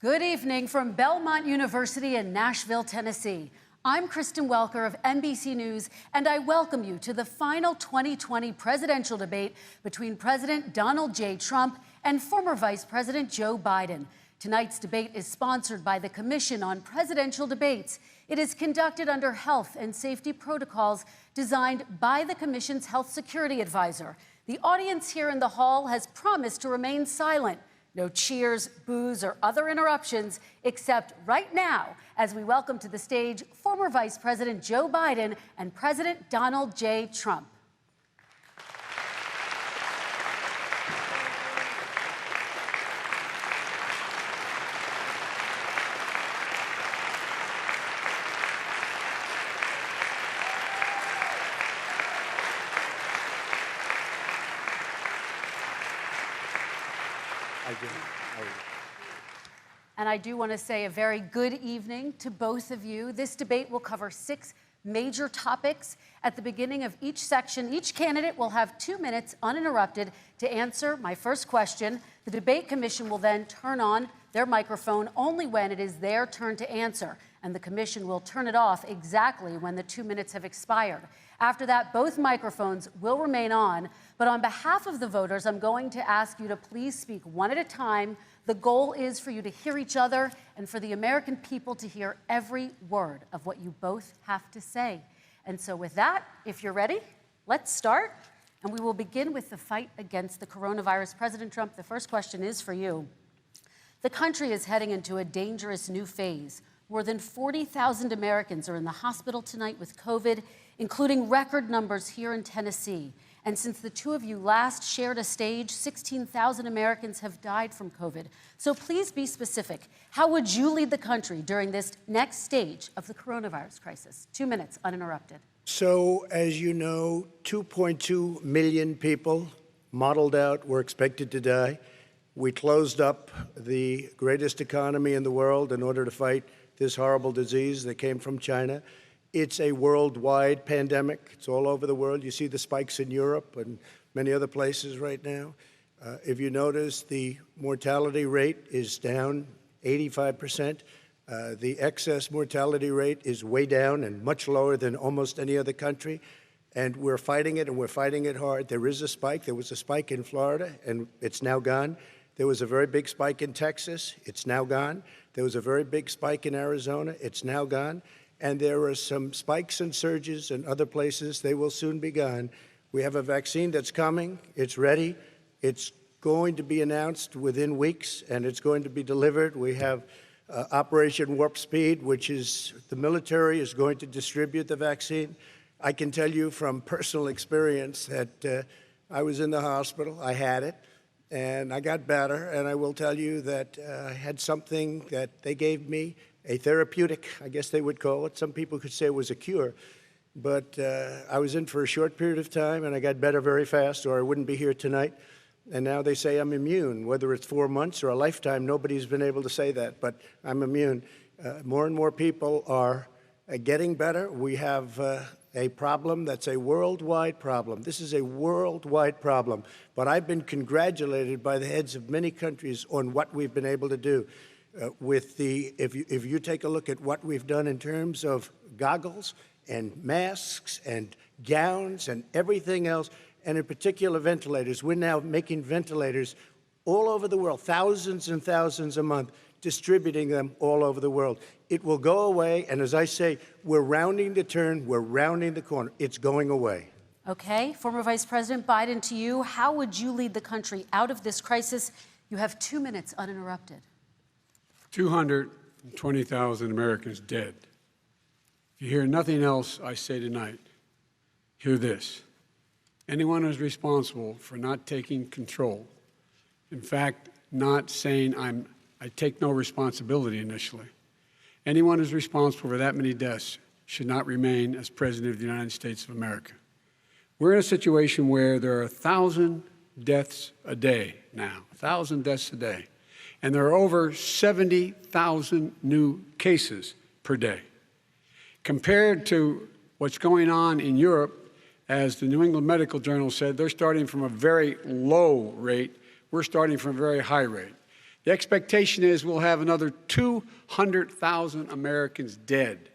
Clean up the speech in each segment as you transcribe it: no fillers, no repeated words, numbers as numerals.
Good evening from Belmont University in Nashville, Tennessee. I'm Kristen Welker of NBC News, and I welcome you to the final 2020 presidential debate between President Donald J. Trump and former Vice President Joe Biden. Tonight's debate is sponsored by the Commission on Presidential Debates. It is conducted under health and safety protocols designed by the Commission's health security advisor. The audience here in the hall has promised to remain silent. No cheers, boos, or other interruptions, except right now, as we welcome to the stage former Vice President Joe Biden and President Donald J. Trump. And I do want to say a very good evening to both of you. This debate will cover 6 major topics. At the beginning of each section, each candidate will have 2 minutes uninterrupted to answer my first question. The Debate Commission will then turn on their microphone only when it is their turn to answer, and the Commission will turn it off exactly when the 2 minutes have expired. After that, both microphones will remain on, but on behalf of the voters, I'm going to ask you to please speak one at a time. The goal is for you to hear each other and for the American people to hear every word of what you both have to say. And so with that, if you're ready, let's start. And we will begin with the fight against the coronavirus. President Trump, the first question is for you. The country is heading into a dangerous new phase. More than 40,000 Americans are in the hospital tonight with COVID, including record numbers here in Tennessee. And since the two of you last shared a stage, 16,000 Americans have died from COVID. So please be specific. How would you lead the country during this next stage of the coronavirus crisis? 2 minutes, uninterrupted. So, as you know, 2.2 million people modeled out were expected to die. We closed up the greatest economy in the world in order to fight this horrible disease that came from China. It's a worldwide pandemic. It's all over the world. You see the spikes in Europe and many other places right now. If you notice, the mortality rate is down 85%. The excess mortality rate is way down and much lower than almost any other country. And we're fighting it, and we're fighting it hard. There is a spike. There was a spike in Florida, and it's now gone. There was a very big spike in Texas. It's now gone. There was a very big spike in Arizona. It's now gone. And there are some spikes and surges in other places. They will soon be gone. We have a vaccine that's coming. It's ready. It's going to be announced within weeks, and it's going to be delivered. We have Operation Warp Speed, which is the military is going to distribute the vaccine. I can tell you from personal experience that I was in the hospital. I had it, and I got better. And I will tell you that I had something that they gave me, a therapeutic, I guess they would call it. Some people could say it was a cure. But I was in for a short period of time, and I got better very fast, or I wouldn't be here tonight. And now they say I'm immune. Whether it's 4 months or a lifetime, nobody's been able to say that, but I'm immune. More and more people are getting better. We have a problem that's a worldwide problem. This is a worldwide problem. But I've been congratulated by the heads of many countries on what we've been able to do. If you take a look at what we've done in terms of goggles and masks and gowns and everything else, and in particular ventilators, we're now making ventilators all over the world, thousands and thousands a month, distributing them all over the world. It will go away, and as I say, we're rounding the turn, we're rounding the corner. It's going away. Okay, former Vice President Biden, to you, how would you lead the country out of this crisis? You have 2 minutes uninterrupted. 220,000 Americans dead. If you hear nothing else I say tonight, hear this. Anyone who's responsible for not taking control, in fact, not saying I take no responsibility initially, anyone who's responsible for that many deaths should not remain as President of the United States of America. We're in a situation where there are 1,000 deaths a day now, 1,000 deaths a day. And there are over 70,000 new cases per day. Compared to what's going on in Europe, as the New England Medical Journal said, they're starting from a very low rate. We're starting from a very high rate. The expectation is we'll have another 200,000 Americans dead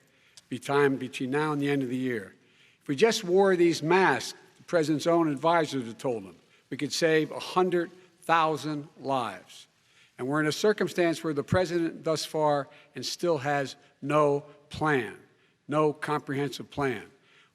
between now and the end of the year. If we just wore these masks, the president's own advisors have told him, we could save 100,000 lives. And we're in a circumstance where the president thus far and still has no plan, no comprehensive plan.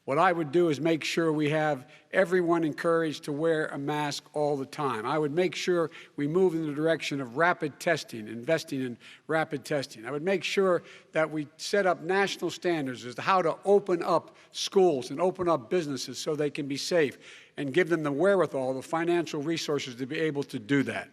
What I would do is make sure we have everyone encouraged to wear a mask all the time. I would make sure we move in the direction of rapid testing, investing in rapid testing. I would make sure that we set up national standards as to how to open up schools and open up businesses so they can be safe and give them the wherewithal, the financial resources to be able to do that.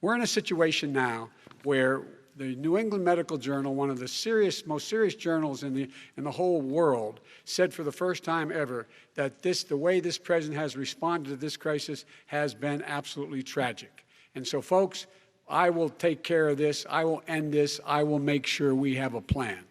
We're in a situation now where the New England Medical Journal, one of the most serious journals in the whole world, said for the first time ever that the way this president has responded to this crisis has been absolutely tragic. And so, folks, I will take care of this. I will end this. I will make sure we have a plan.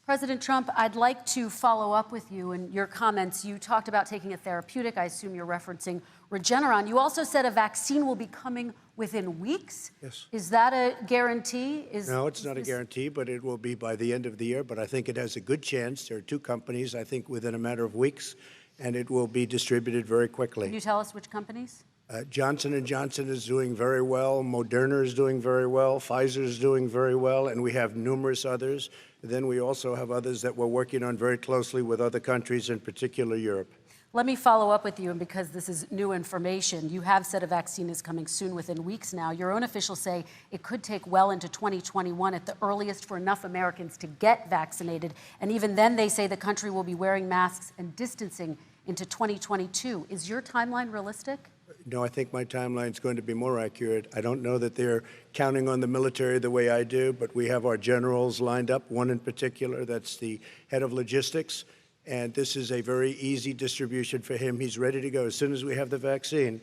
President Trump, I'd like to follow up with you in your comments. You talked about taking a therapeutic. I assume you're referencing Regeneron. You also said a vaccine will be coming within weeks. Yes. Is that a guarantee? No, it's not a guarantee, but it will be by the end of the year. But I think it has a good chance. There are two companies, I think, within a matter of weeks, and it will be distributed very quickly. Can you tell us which companies? Johnson & Johnson is doing very well. Moderna is doing very well. Pfizer is doing very well. And we have numerous others. Then we also have others that we're working on very closely with other countries, in particular Europe. Let me follow up with you, and because this is new information, you have said a vaccine is coming soon, within weeks now. Your own officials say it could take well into 2021 at the earliest for enough Americans to get vaccinated. And even then, they say the country will be wearing masks and distancing into 2022. Is your timeline realistic? No, I think my timeline is going to be more accurate. I don't know that they're counting on the military the way I do, but we have our generals lined up, one in particular that's the head of logistics. And this is a very easy distribution for him. He's ready to go as soon as we have the vaccine.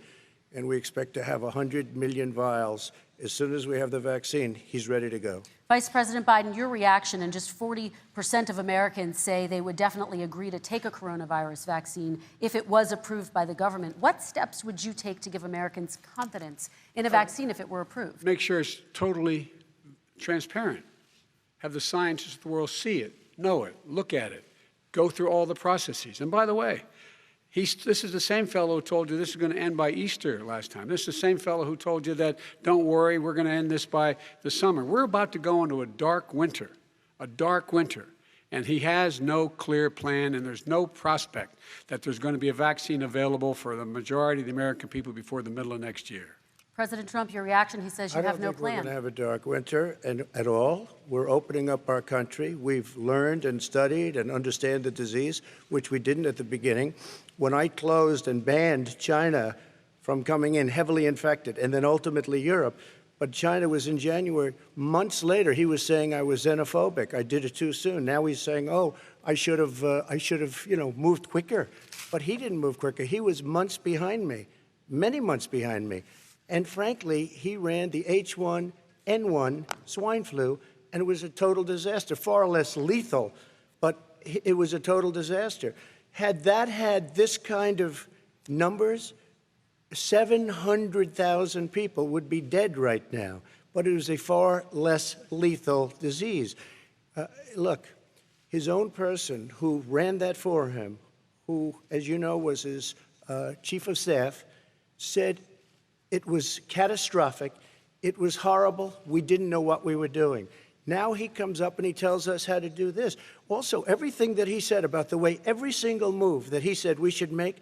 And we expect to have 100 million vials. As soon as we have the vaccine, he's ready to go. Vice President Biden, your reaction, and just 40% of Americans say they would definitely agree to take a coronavirus vaccine if it was approved by the government. What steps would you take to give Americans confidence in a vaccine if it were approved? Make sure it's totally transparent. Have the scientists of the world see it, know it, look at it, go through all the processes. And by the way, this is the same fellow who told you this is going to end by Easter last time. This is the same fellow who told you that, don't worry, we're going to end this by the summer. We're about to go into a dark winter. And he has no clear plan, and there's no prospect that there's going to be a vaccine available for the majority of the American people before the middle of next year. President Trump, your reaction, he says you have no plan. I don't think we're going to have a dark winter at all. We're opening up our country. We've learned and studied and understand the disease, which we didn't at the beginning. When I closed and banned China from coming in heavily infected, and then ultimately Europe, but China was in January. Months later, he was saying I was xenophobic. I did it too soon. Now he's saying, oh, I should have, moved quicker. But he didn't move quicker. He was months behind me, many months behind me. And frankly, he ran the H1N1 swine flu, and it was a total disaster, far less lethal, but it was a total disaster. Had that had this kind of numbers, 700,000 people would be dead right now, but it was a far less lethal disease. Look, his own person who ran that for him, who, as you know, was his chief of staff, said it was catastrophic, it was horrible, we didn't know what we were doing. Now he comes up and he tells us how to do this. Also, everything that he said about the way every single move that he said we should make,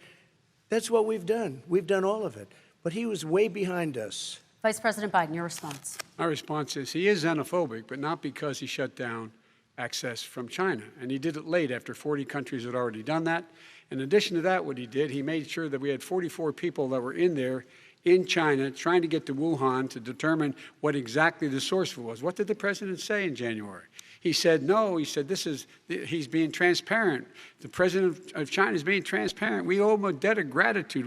that's what we've done. We've done all of it. But he was way behind us. Vice President Biden, your response. My response is he is xenophobic, but not because he shut down access from China. And he did it late after 40 countries had already done that. In addition to that, what he did, he made sure that we had 44 people that were in there in China trying to get to Wuhan to determine what exactly the source was. What did the president say in January? He said, no, he said, he's being transparent. The president of China is being transparent. We owe him a debt of gratitude.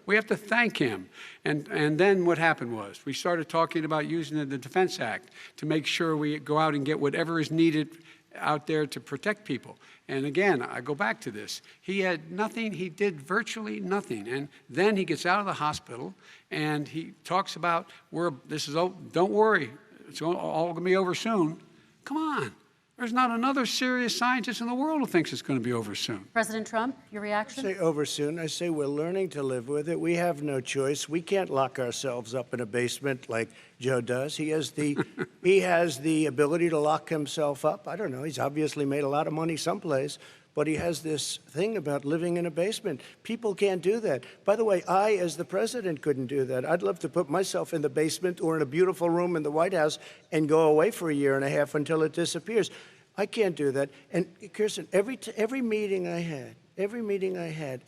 We have to thank him. And then what happened was we started talking about using the Defense Act to make sure we go out and get whatever is needed out there to protect people. And again, I go back to this. He had nothing. He did virtually nothing. And then he gets out of the hospital and he talks about, don't worry, it's all going to be over soon. Come on. There's not another serious scientist in the world who thinks it's going to be over soon. President Trump, your reaction? I say over soon. I say we're learning to live with it. We have no choice. We can't lock ourselves up in a basement like Joe does. He has the ability to lock himself up. I don't know. He's obviously made a lot of money someplace, but he has this thing about living in a basement. People can't do that. By the way, I, as the president, couldn't do that. I'd love to put myself in the basement or in a beautiful room in the White House and go away for a year and a half until it disappears. I can't do that. And Kirsten, every meeting I had,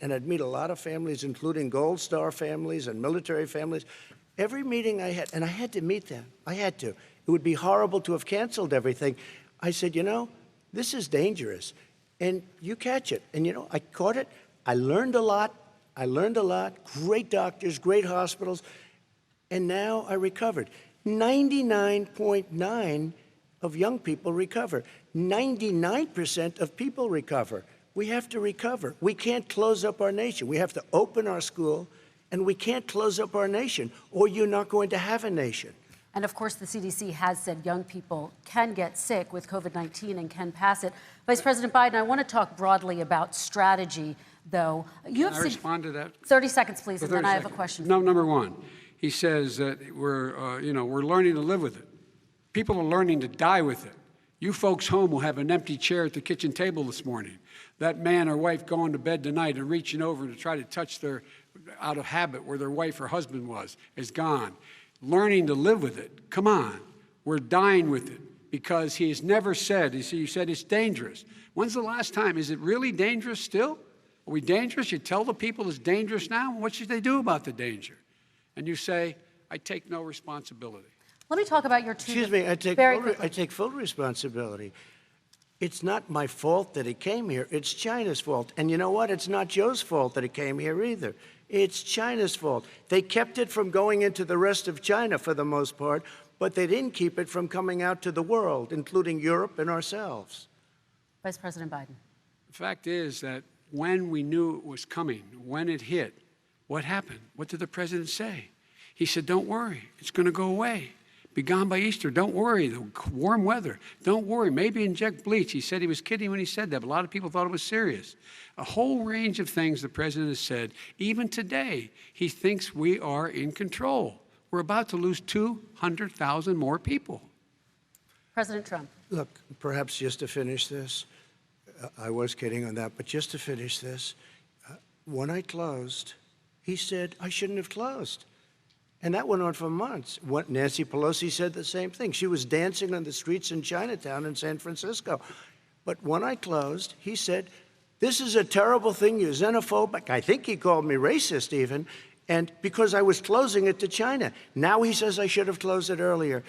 and I'd meet a lot of families, including Gold Star families and military families, every meeting I had, and I had to meet them. I had to. It would be horrible to have canceled everything. I said, this is dangerous. And you catch it. And, I caught it. I learned a lot. Great doctors, great hospitals. And now I recovered. 99.9 of young people recover. 99% of people recover. We have to recover. We can't close up our nation. We have to open our school, and we can't close up our nation, or you're not going to have a nation. And of course, the CDC has said young people can get sick with COVID-19 and can pass it. Vice President Biden, I want to talk broadly about strategy, though. Can I respond to that? 30 seconds, please, and then 30 I have a seconds. question. No, number one, he says that we're learning to live with it. People are learning to die with it. You folks home will have an empty chair at the kitchen table this morning. That man or wife going to bed tonight and reaching over to try to touch out of habit where their wife or husband is gone. Learning to live with it. Come on. We're dying with it because he has never said, you said it's dangerous. When's the last time? Is it really dangerous still? Are we dangerous? You tell the people it's dangerous now? What should they do about the danger? And you say, I take no responsibility. Let me talk about your two. Excuse me, I take full responsibility. It's not my fault that it came here. It's China's fault. And you know what? It's not Joe's fault that it came here either. It's China's fault. They kept it from going into the rest of China for the most part, but they didn't keep it from coming out to the world, including Europe and ourselves. Vice President Biden. The fact is that when we knew it was coming, when it hit, what happened? What did the president say? He said, don't worry, it's going to go away. Be gone by Easter. Don't worry. The warm weather. Don't worry. Maybe inject bleach. He said he was kidding when he said that, but a lot of people thought it was serious. A whole range of things the president has said. Even today, he thinks we are in control. We're about to lose 200,000 more people. President Trump. Look, perhaps just to finish this, I was kidding on that, but just to finish this, when I closed, he said I shouldn't have closed. And that went on for months. Nancy Pelosi said the same thing. She was dancing on the streets in Chinatown in San Francisco. But when I closed, he said, this is a terrible thing, you're xenophobic. I think he called me racist even, and because I was closing it to China. Now he says I should have closed it earlier.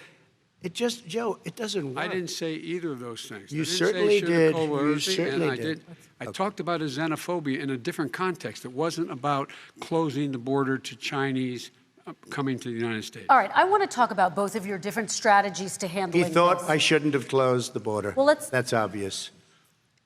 Joe, it doesn't work. I didn't say either of those things. You certainly did. You certainly did. I talked about a xenophobia in a different context. It wasn't about closing the border to Chinese coming to the United States. All right, I want to talk about both of your different strategies to handling He thought this. I shouldn't have closed the border. Well, that's obvious.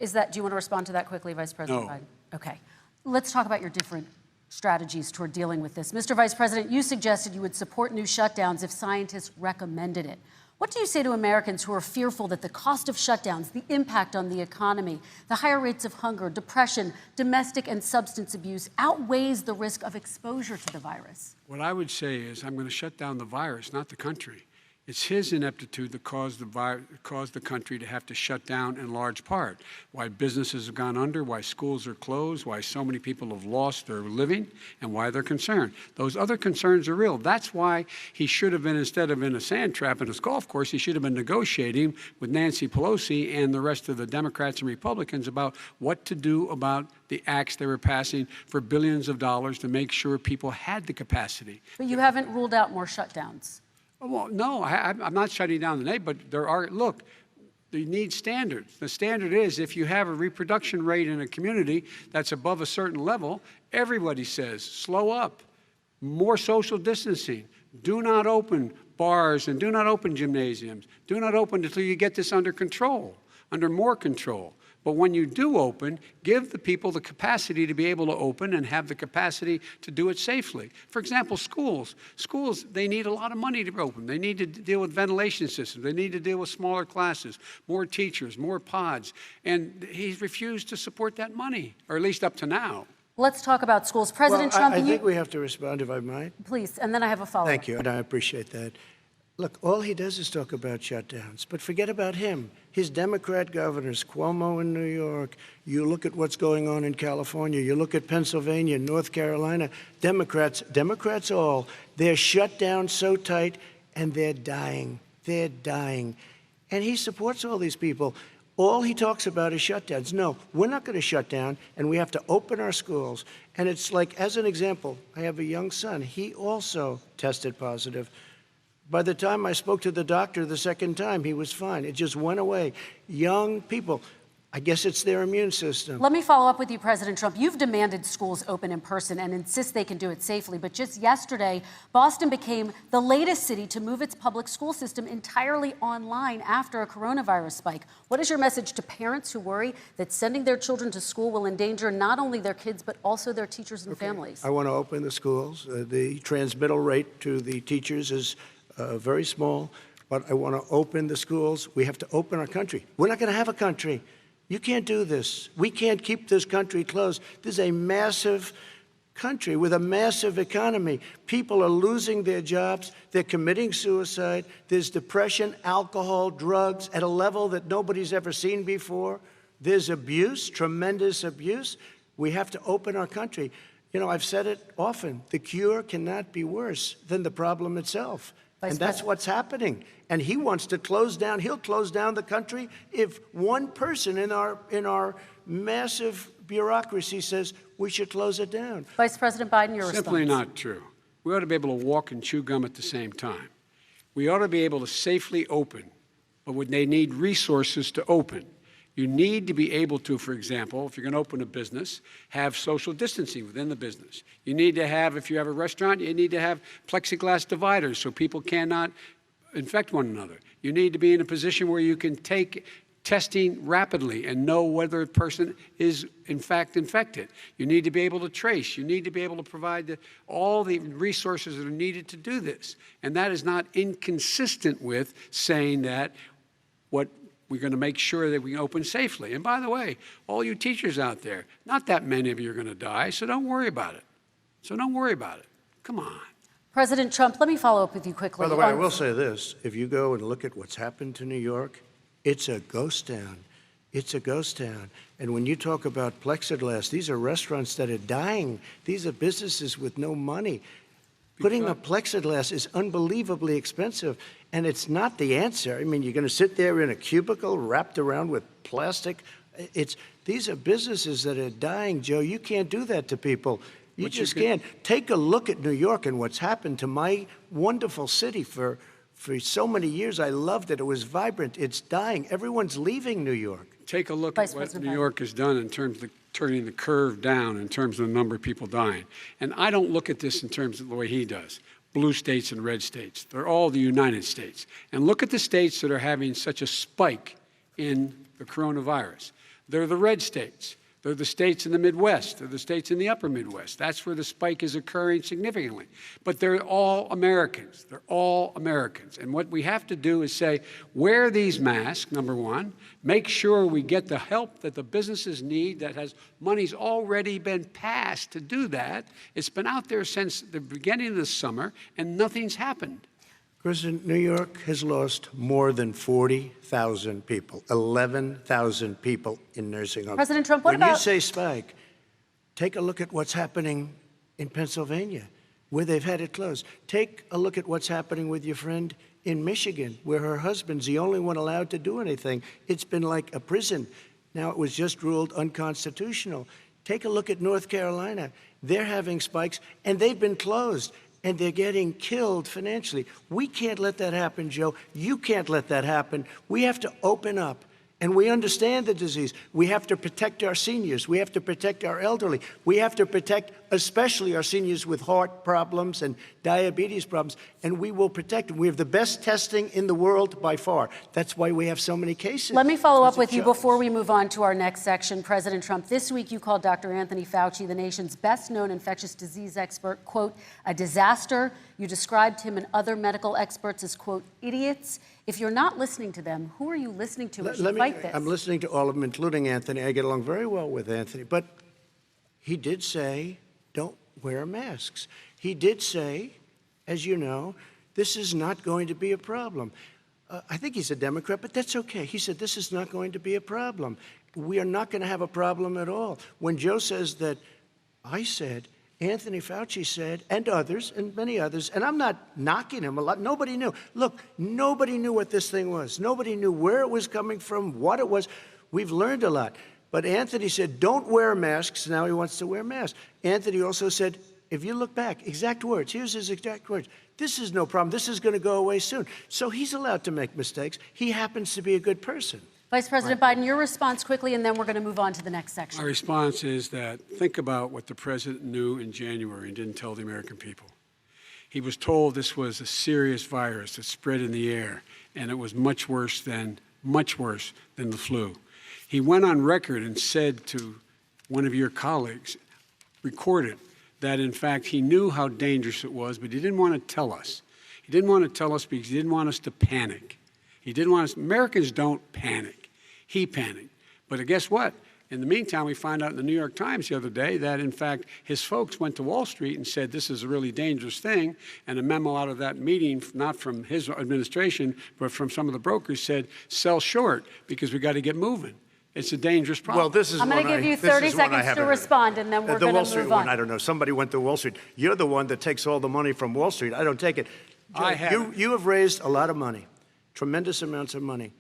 Do you want to respond to that quickly, Vice President No. Biden? Okay. Let's talk about your different strategies toward dealing with this. Mr. Vice President, you suggested you would support new shutdowns if scientists recommended it. What do you say to Americans who are fearful that the cost of shutdowns, the impact on the economy, the higher rates of hunger, depression, domestic and substance abuse outweighs the risk of exposure to the virus? What I would say is I'm going to shut down the virus, not the country. It's his ineptitude that caused the country to have to shut down in large part. Why businesses have gone under, why schools are closed, why so many people have lost their living, and why they're concerned. Those other concerns are real. That's why he should have been, instead of in a sand trap in a golf course, he should have been negotiating with Nancy Pelosi and the rest of the Democrats and Republicans about what to do about the acts they were passing for billions of dollars to make sure people had the capacity. But you haven't ruled out more shutdowns. Well, no, I'm not shutting down the neighborhood, but there are, look, you need standards. The standard is if you have a reproduction rate in a community that's above a certain level, everybody says, slow up, more social distancing, do not open bars and do not open gymnasiums, do not open until you get this under control. under more control. But when you do open, give the people the capacity to be able to open and have the capacity to do it safely. For example, schools. Schools, they need a lot of money to open. They need to deal with ventilation systems. They need to deal with smaller classes, more teachers, more pods. And he's refused to support that money, or at least up to now. Let's talk about schools. President Trump, I think we have to respond, if I might. Please, and then I have a follow-up. Thank you, and I appreciate that. Look, all he does is talk about shutdowns, but forget about him. His Democrat governors, Cuomo in New York, you look at what's going on in California, you look at Pennsylvania, North Carolina, Democrats all, they're shut down so tight, and they're dying. They're dying. And he supports all these people. All he talks about is shutdowns. No, we're not going to shut down, and we have to open our schools. And it's like, as an example, I have a young son. He also tested positive. By the time I spoke to the doctor the second time, he was fine. It just went away. Young people, I guess it's their immune system. Let me follow up with you, President Trump. You've demanded schools open in person and insist they can do it safely. But just yesterday, Boston became the latest city to move its public school system entirely online after a coronavirus spike. What is your message to parents who worry that sending their children to school will endanger not only their kids, but also their teachers and families? I want to open the schools. The transmittal rate to the teachers is very small, but I want to open the schools. We have to open our country. We're not going to have a country. You can't do this. We can't keep this country closed. This is a massive country with a massive economy. People are losing their jobs. They're committing suicide. There's depression, alcohol, drugs at a level that nobody's ever seen before. There's abuse, tremendous abuse. We have to open our country. You know, I've said it often. The cure cannot be worse than the problem itself. And that's what's happening. And he wants to close down. He'll close down the country if one person in our massive bureaucracy says we should close it down. Vice President Biden, your response. Simply not true. We ought to be able to walk and chew gum at the same time. We ought to be able to safely open, but when they need resources to open. You need to be able to, for example, if you're going to open a business, have social distancing within the business. You need to have, if you have a restaurant, you need to have plexiglass dividers so people cannot infect one another. You need to be in a position where you can take testing rapidly and know whether a person is, in fact, infected. You need to be able to trace. You need to be able to provide all the resources that are needed to do this. And that is not inconsistent with saying that we're going to make sure that we can open safely. And by the way, all you teachers out there, not that many of you are going to die, so don't worry about it. Come on. President Trump, let me follow up with you quickly. By the way, I will say this. If you go and look at what's happened to New York, it's a ghost town. It's a ghost town. And when you talk about plexiglass, these are restaurants that are dying. These are businesses with no money. Putting up plexiglass is unbelievably expensive, and it's not the answer. I mean, you're going to sit there in a cubicle wrapped around with plastic. These are businesses that are dying, Joe. You can't do that to people. You just can't. Take a look at New York and what's happened to my wonderful city for so many years. I loved it. It was vibrant. It's dying. Everyone's leaving New York. Take a look at what New York has done in terms of turning the curve down in terms of the number of people dying. And I don't look at this in terms of the way he does. Blue states and red states. They're all the United States. And look at the states that are having such a spike in the coronavirus. They're the red states. They're the states in the Midwest. They're the states in the upper Midwest. That's where the spike is occurring significantly. But they're all Americans. They're all Americans. And what we have to do is say, wear these masks, number one. Make sure we get the help that the businesses need that has money's already been passed to do that. It's been out there since the beginning of the summer, and nothing's happened. Kristen, New York has lost more than 40,000 people, 11,000 people in nursing homes. President Trump, what about— When you say spike, take a look at what's happening in Pennsylvania, where they've had it closed. Take a look at what's happening with your friend in Michigan, where her husband's the only one allowed to do anything. It's been like a prison. Now it was just ruled unconstitutional. Take a look at North Carolina. They're having spikes, and they've been closed. And they're getting killed financially. We can't let that happen, Joe. You can't let that happen. We have to open up. And we understand the disease. We have to protect our seniors. We have to protect our elderly. We have to protect especially our seniors with heart problems and diabetes problems. And we will protect them. We have the best testing in the world by far. That's why we have so many cases. Let me follow up with you before we move on to our next section. President Trump, this week you called Dr. Anthony Fauci, the nation's best-known infectious disease expert, quote, a disaster. You described him and other medical experts as, quote, idiots. If you're not listening to them, who are you listening to as you fight this? I'm listening to all of them, including Anthony. I get along very well with Anthony. But he did say, don't wear masks. He did say, as you know, this is not going to be a problem. I think he's a Democrat, but that's okay. He said, this is not going to be a problem. We are not going to have a problem at all. When Joe says that, I said, Anthony Fauci said, and others, and many others, and I'm not knocking him a lot. Nobody knew. Look, nobody knew what this thing was. Nobody knew where it was coming from, what it was. We've learned a lot. But Anthony said, don't wear masks. Now he wants to wear masks. Anthony also said, if you look back, exact words, here's his exact words. This is no problem. This is going to go away soon. So he's allowed to make mistakes. He happens to be a good person. Vice President Biden, your response quickly, and then we're going to move on to the next section. My response is that think about what the president knew in January and didn't tell the American people. He was told this was a serious virus that spread in the air, and it was much worse than the flu. He went on record and said to one of your colleagues, recorded, that in fact he knew how dangerous it was, but he didn't want to tell us. He didn't want to tell us because he didn't want us to panic. He didn't want us, Americans don't panic. He panicked. But guess what? In the meantime, we find out in the New York Times the other day that, in fact, his folks went to Wall Street and said this is a really dangerous thing. And a memo out of that meeting, not from his administration, but from some of the brokers, said sell short because we got to get moving. It's a dangerous problem. Well, this is I'm going to give you 30 seconds to respond, and then we're going to move on. The Wall Street one, I don't know. Somebody went to Wall Street. You're the one that takes all the money from Wall Street. I don't take it. Joe, you have raised a lot of money, tremendous amounts of money.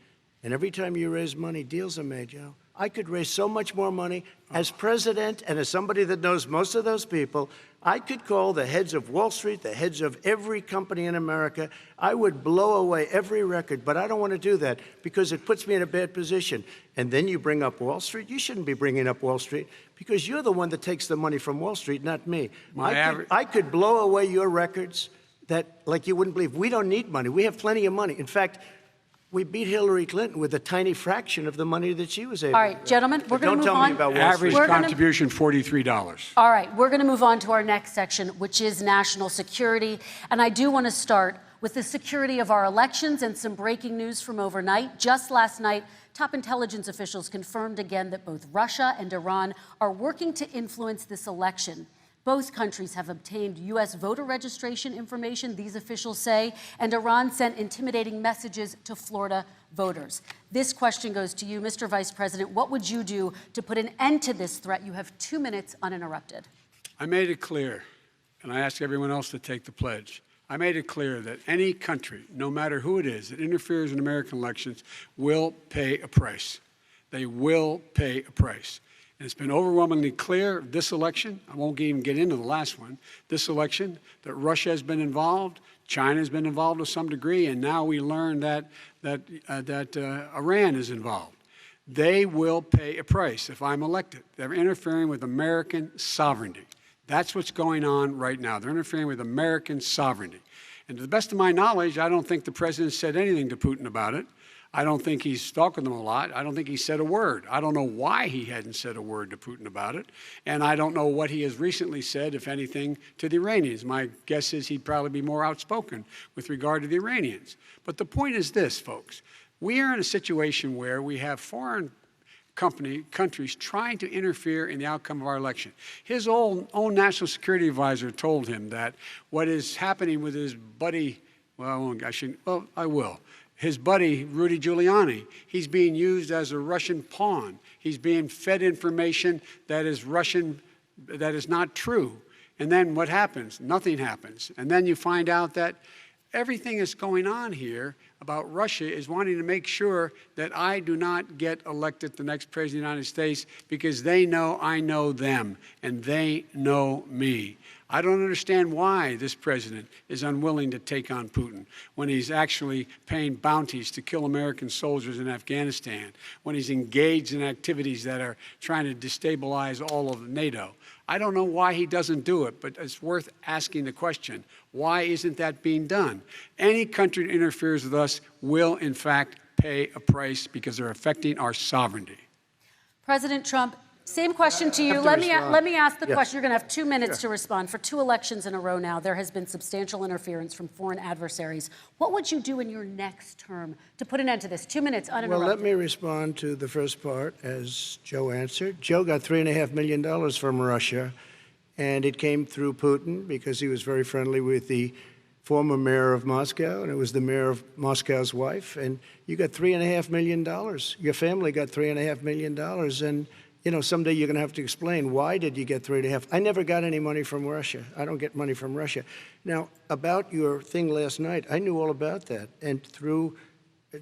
And every time you raise money, deals are made, Joe. I could raise so much more money. As president and as somebody that knows most of those people, I could call the heads of Wall Street, the heads of every company in America. I would blow away every record, but I don't want to do that because it puts me in a bad position. And then you bring up Wall Street. You shouldn't be bringing up Wall Street because you're the one that takes the money from Wall Street, not me. I could blow away your records that, like you wouldn't believe. We don't need money. We have plenty of money. In fact, we beat Hillary Clinton with a tiny fraction of the money that she was able to. All right, gentlemen, we're going to move on. Don't tell me about Wall Street. Average contribution, $43. All right, we're going to move on to our next section, which is national security. And I do want to start with the security of our elections and some breaking news from overnight. Just last night, top intelligence officials confirmed again that both Russia and Iran are working to influence this election. Both countries have obtained U.S. voter registration information, these officials say, and Iran sent intimidating messages to Florida voters. This question goes to you, Mr. Vice President. What would you do to put an end to this threat? You have 2 minutes uninterrupted. I made it clear, and I ask everyone else to take the pledge. I made it clear that any country, no matter who it is, that interferes in American elections will pay a price. They will pay a price. And it's been overwhelmingly clear this election, I won't even get into the last one, this election, that Russia has been involved, China has been involved to some degree, and now we learn that Iran is involved. They will pay a price if I'm elected. They're interfering with American sovereignty. That's what's going on right now. They're interfering with American sovereignty. And to the best of my knowledge, I don't think the president said anything to Putin about it. I don't think he's stalking them a lot. I don't think he said a word. I don't know why he hadn't said a word to Putin about it. And I don't know what he has recently said, if anything, to the Iranians. My guess is he'd probably be more outspoken with regard to the Iranians. But the point is this, folks. We are in a situation where we have foreign countries trying to interfere in the outcome of our election. His own national security advisor told him that what is happening with his buddy, I will. His buddy, Rudy Giuliani, he's being used as a Russian pawn. He's being fed information that is Russian, that is not true. And then what happens? Nothing happens. And then you find out that everything that's going on here about Russia is wanting to make sure that I do not get elected the next president of the United States because they know I know them and they know me. I don't understand why this president is unwilling to take on Putin when he's actually paying bounties to kill American soldiers in Afghanistan, when he's engaged in activities that are trying to destabilize all of NATO. I don't know why he doesn't do it, but it's worth asking the question, why isn't that being done? Any country that interferes with us will, in fact, pay a price because they're affecting our sovereignty. President Trump, same question to you. Let me ask the question. You're going to have 2 minutes to respond. For 2 elections in a row now, there has been substantial interference from foreign adversaries. What would you do in your next term to put an end to this? 2 minutes uninterrupted. Well, let me respond to the first part, as Joe answered. Joe got $3.5 million from Russia, and it came through Putin because he was very friendly with the former mayor of Moscow, and it was the mayor of Moscow's wife. And you got $3.5 million. Your family got $3.5 million. And you know, someday you're going to have to explain, why did you get 3.5? I never got any money from Russia. I don't get money from Russia. Now, about your thing last night, I knew all about that. And through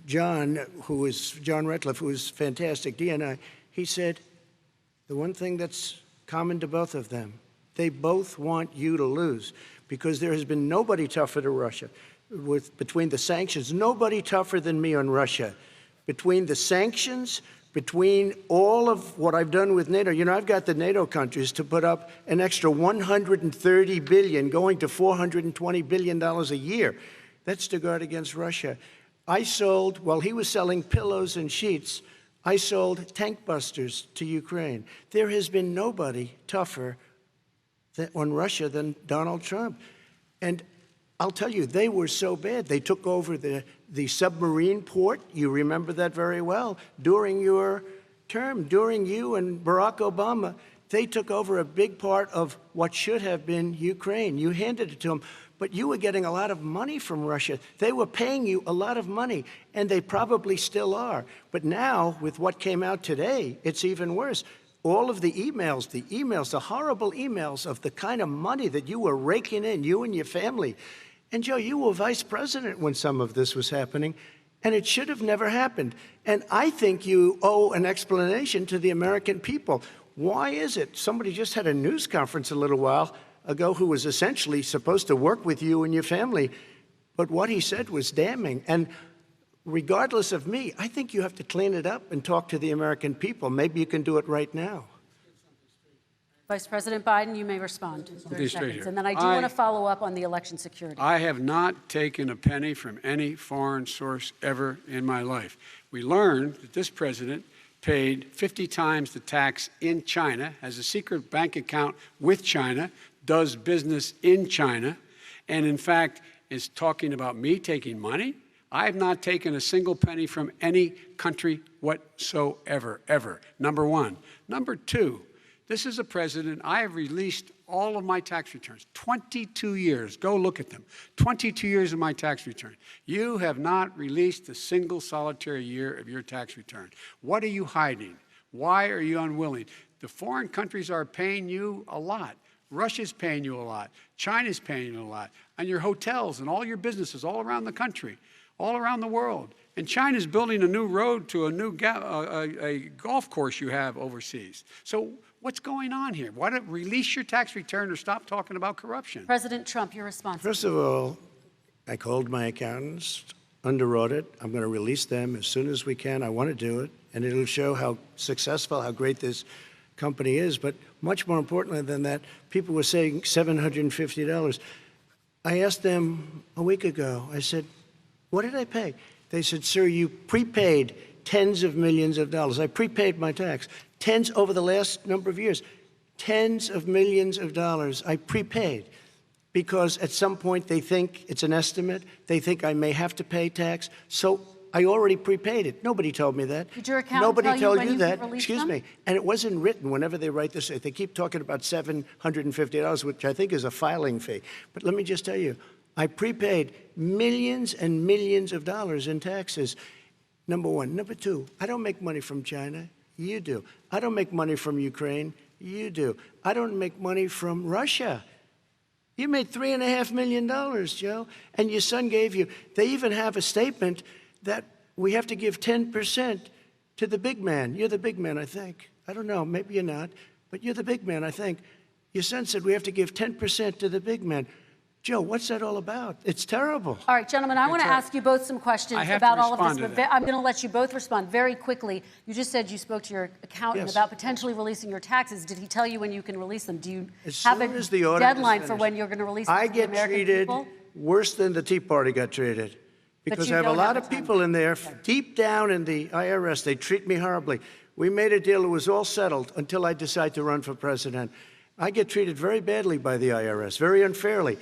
John Ratcliffe, who is fantastic, DNI, he said, the one thing that's common to both of them, they both want you to lose, because there has been nobody tougher to Russia. Between the sanctions, nobody tougher than me on Russia. Between the sanctions, between all of what I've done with NATO, you know, I've got the NATO countries to put up an extra $130 billion, going to $420 billion a year. That's to guard against Russia. I sold, while he was selling pillows and sheets, I sold tank busters to Ukraine. There has been nobody tougher on Russia than Donald Trump. And I'll tell you, they were so bad. They took over the submarine port. You remember that very well. During your term, during you and Barack Obama, they took over a big part of what should have been Ukraine. You handed it to them, but you were getting a lot of money from Russia. They were paying you a lot of money, and they probably still are. But now, with what came out today, it's even worse. All of the emails, the horrible emails of the kind of money that you were raking in, you and your family. And Joe, you were vice president when some of this was happening, and it should have never happened. And I think you owe an explanation to the American people. Why is it? Somebody just had a news conference a little while ago who was essentially supposed to work with you and your family, but what he said was damning. And regardless of me, I think you have to clean it up and talk to the American people. Maybe you can do it right now. Vice President Biden, you may respond. 30 seconds. And then I do want to follow up on the election security. I have not taken a penny from any foreign source ever in my life. We learned that this president paid 50 times the tax in China, has a secret bank account with China, does business in China, and in fact is talking about me taking money. I have not taken a single penny from any country whatsoever, ever. Number one. Number two, this is a president, I have released all of my tax returns, 22 years. Go look at them. 22 years of my tax return. You have not released a single solitary year of your tax return. What are you hiding? Why are you unwilling? The foreign countries are paying you a lot. Russia's paying you a lot. China's paying you a lot. And your hotels and all your businesses all around the country, all around the world. And China's building a new road to a new a golf course you have overseas. So what's going on here? Why don't release your tax return or stop talking about corruption? President Trump, your response. First of all, I called my accountants, underwrote it. I'm going to release them as soon as we can. I want to do it, and it'll show how successful, how great this company is. But much more importantly than that, people were saying $750. I asked them a week ago, I said, what did I pay? They said, sir, you prepaid tens of millions of dollars. I prepaid my tax. Tens over the last number of years. Tens of millions of dollars I prepaid because at some point they think it's an estimate. They think I may have to pay tax. So I already prepaid it. Nobody told me that. Did your accountant Nobody tell told you you that. Excuse them? me. And it wasn't written whenever they write this. They keep talking about $750, which I think is a filing fee. But let me just tell you, I prepaid millions and millions of dollars in taxes. Number one. Number two, I don't make money from China. You do. I don't make money from Ukraine. You do. I don't make money from Russia. You made $3.5 million, Joe, and your son gave you. They even have a statement that we have to give 10% to the big man. You're the big man, I think. I don't know, maybe you're not, but you're the big man, I think. Your son said we have to give 10% to the big man. Joe, what's that all about? It's terrible. All right, gentlemen, I want to ask you both some questions about all of this, but I'm going to let you both respond very quickly. You just said you spoke to your accountant about potentially releasing your taxes. Did he tell you when you can release them? Do you have a deadline for when you're going to release them to the American people? I get treated worse than the Tea Party got treated. Because I have a lot of people in there, deep down in the IRS, they treat me horribly. We made a deal, it was all settled until I decide to run for president. I get treated very badly by the IRS, very unfairly.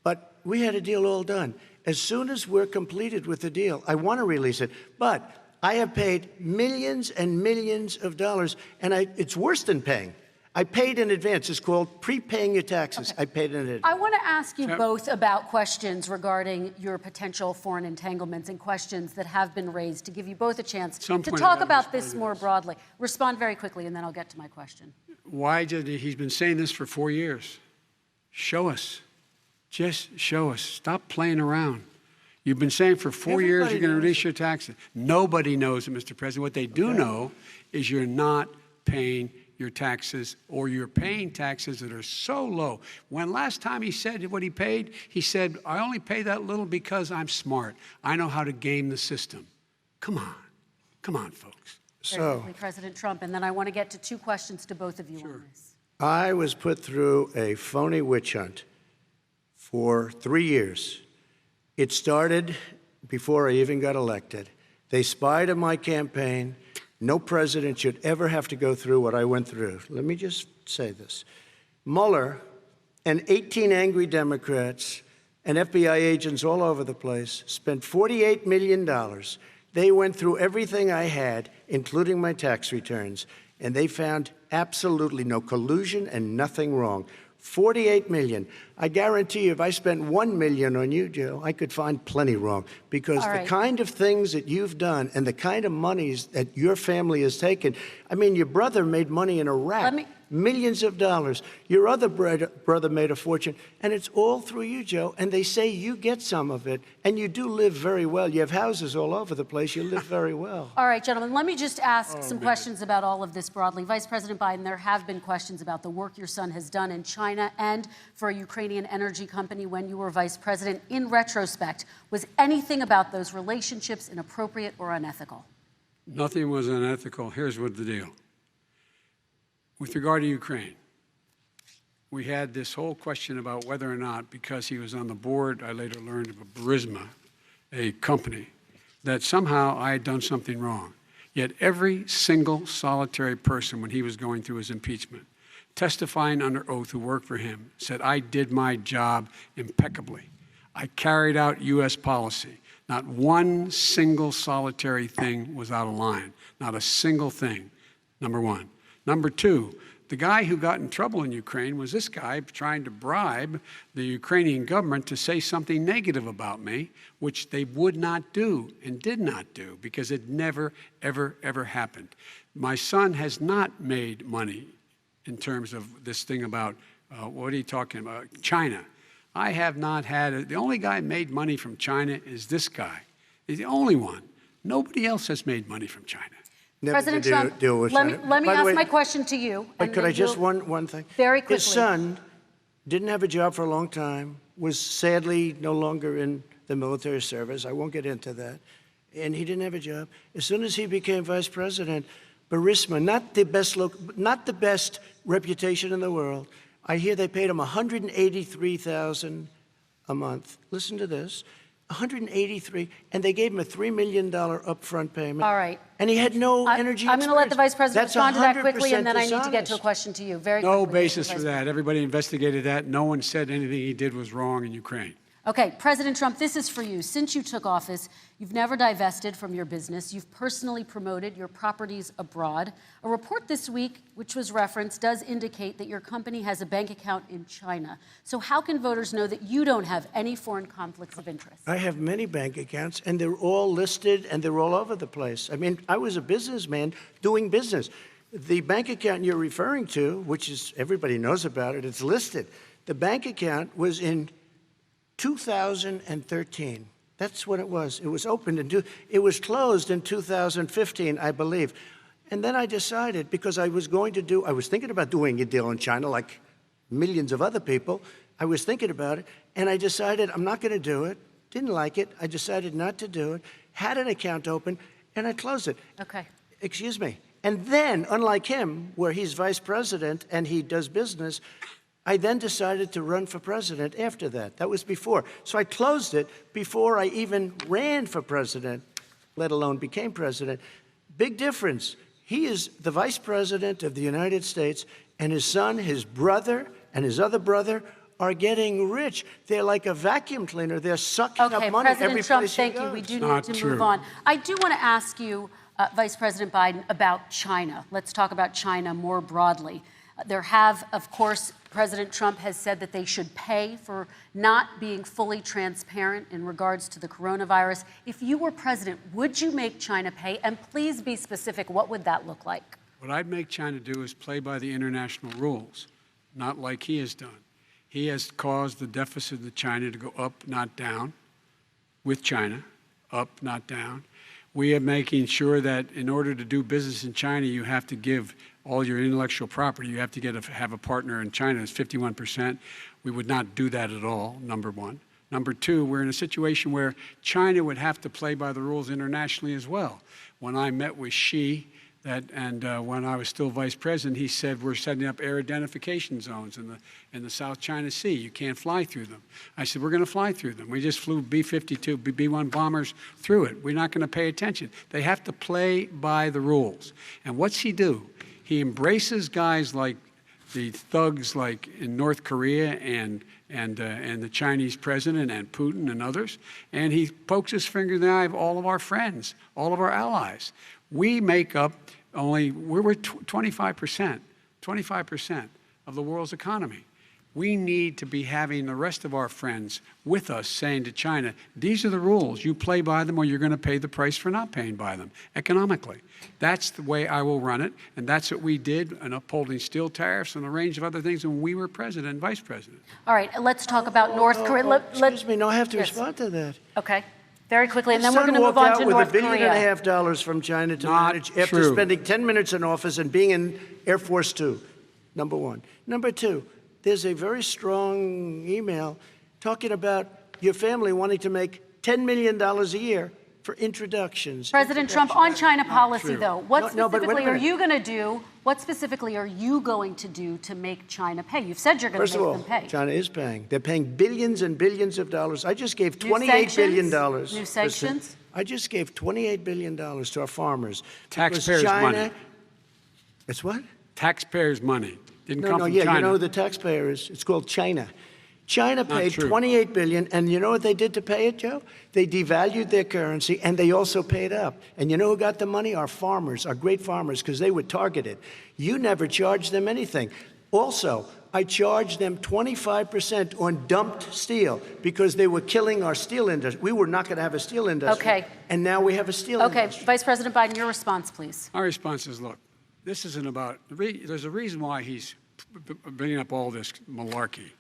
But we had a deal all done. As soon as we're completed with the deal, I want to release it. But I have paid millions and millions of dollars, and it's worse than paying. I paid in advance. It's called prepaying your taxes. I paid in advance. I want to ask you both about questions regarding your potential foreign entanglements and questions that have been raised to give you both a chance to talk about this more broadly. Respond very quickly, and then I'll get to my question. Why did he's been saying this for 4 years? Show us. Just show us. Stop playing around. You've been saying for 4 years you're going to release your taxes. Nobody knows it, Mr. President. What they do know is you're not paying your taxes, or you're paying taxes that are so low. When last time he said what he paid, he said, I only pay that little because I'm smart. I know how to game the system. Come on. Come on, folks. So, President Trump, and then I want to get to two questions to both of you on this. I was put through a phony witch hunt for 3 years. It started before I even got elected. They spied on my campaign. No president should ever have to go through what I went through. Let me just say this. Mueller and 18 angry Democrats and FBI agents all over the place spent $48 million. They went through everything I had, including my tax returns, and they found absolutely no collusion and nothing wrong. $48 million. I guarantee you, if I spent $1 million on you, Joe, I could find plenty wrong. Because the kind of things that you've done and the kind of monies that your family has taken, I mean, your brother made money in Iraq, millions of dollars. Your other brother made a fortune, and it's all through you, Joe. And they say you get some of it, and you do live very well. You have houses all over the place. You live very well. All right, gentlemen, let me just ask some questions about all of this broadly. Vice President Biden, there have been questions about the work your son has done in China and for a Ukrainian energy company when you were vice president. In retrospect, was anything about those relationships inappropriate or unethical? Nothing was unethical. Here's what the deal. With regard to Ukraine, we had this whole question about whether or not, because he was on the board, I later learned of a Burisma, a company, that somehow I had done something wrong. Yet every single solitary person, when he was going through his impeachment, testifying under oath who worked for him, said, I did my job impeccably. I carried out U.S. policy. Not one single solitary thing was out of line. Not a single thing, number one. Number two, the guy who got in trouble in Ukraine was this guy trying to bribe the Ukrainian government to say something negative about me, which they would not do and did not do because it never, ever, ever happened. My son has not made money in terms of this thing about, what are you talking about, China. I have not had, the only guy made money from China is this guy. He's the only one. Nobody else has made money from China. President Trump, let me ask my question to you. But could I just one thing? Very quickly. His son didn't have a job for a long time, was sadly no longer in the military service. I won't get into that. And he didn't have a job. As soon as he became vice president, Burisma, not the best reputation in the world. I hear they paid him $183,000 a month. Listen to this. $183, and they gave him a $3 million upfront payment. All right. And he had no energy I'm going to let the Vice President respond to that quickly, and then I dishonest. need to get to a question to you. Very quickly. No basis for that. Everybody investigated that. No one said anything he did was wrong in Ukraine. Okay, President Trump, this is for you. Since you took office, you've never divested from your business. You've personally promoted your properties abroad. A report this week, which was referenced, does indicate that your company has a bank account in China. So how can voters know that you don't have any foreign conflicts of interest? I have many bank accounts, and they're all listed, and they're all over the place. I mean, I was a businessman doing business. The bank account you're referring to, which is everybody knows about it, it's listed. The bank account was in 2013. That's when it was. It was opened it was closed in 2015, I believe. And then I decided, because I was thinking about doing a deal in China like millions of other people. I was thinking about it, and I decided I'm not going to do it. Didn't like it. I decided not to do it. Had an account open, and I closed it. Okay. Excuse me. And then, unlike him, where he's vice president and he does business, I then decided to run for president after that. That was before. So I closed it before I even ran for president, let alone became president. Big difference. He is the vice president of the United States, and his son, his brother, and his other brother are getting rich. They're like a vacuum cleaner. They're sucking up money President every Trump, place thank he you. goes. We do Not need to true. move on. I do want to ask you, Vice President Biden, about China. Let's talk about China more broadly. Of course, President Trump has said that they should pay for not being fully transparent in regards to the coronavirus. If you were president, would you make China pay? And please be specific. What would that look like? What I'd make China do is play by the international rules, not like he has done. He has caused the deficit of China to go up, not down, with China, up, not down. We are making sure that in order to do business in China, you have to give all your intellectual property. You have to have a partner in China. It's 51%. We would not do that at all, number one. Number two, we're in a situation where China would have to play by the rules internationally as well. When I met with Xi, when I was still vice president, he said we're setting up air identification zones in the South China Sea. You can't fly through them. I said we're going to fly through them. We just flew B-52, B-1 bombers through it. We're not going to pay attention. They have to play by the rules. And what's he do? He embraces guys like the thugs like in North Korea and the Chinese president and Putin and others, and he pokes his finger in the eye of all of our friends, all of our allies. We make up we're 25% of the world's economy. We need to be having the rest of our friends with us saying to China, these are the rules. You play by them or you're going to pay the price for not paying by them economically. That's the way I will run it, and that's what we did in upholding steel tariffs and a range of other things when we were president and vice president. All right, let's talk about North Korea. Excuse me, no, I have to respond to that. Okay. Very quickly, and His then we're son going to move walked on to out with North $1.5 billion Korea. from China to Not manage after true. spending 10 minutes in office and being in Air Force Two, number one. Number two, there's a very strong email talking about your family wanting to make $10 million a year for introductions. President Trump, on China policy, true. though, what No, but wait a specifically are minute. you going to do? What specifically are you going to do to make China pay? You've said you're going First to of make all, them pay. China is paying. They're paying billions and billions of dollars. I just gave New $28 billion. sanctions? New sanctions? I just gave $28 billion to our farmers. because Taxpayers' China, money. It's what? Taxpayers' money. Didn't No, come no, from yeah, China. you know who the taxpayer is. It's called China. China paid true. $28 billion, and you know what they did to pay it, Joe? They devalued their currency, and they also paid up. And you know who got the money? Our farmers, our great farmers, because they were targeted. You never charged them anything. Also, I charged them 25% on dumped steel because they were killing our steel industry. We were not going to have a steel industry. Okay. And now we have a steel industry. Vice President Biden, your response, please. Our response is, look, this isn't about, there's a reason why he's bringing up all this malarkey.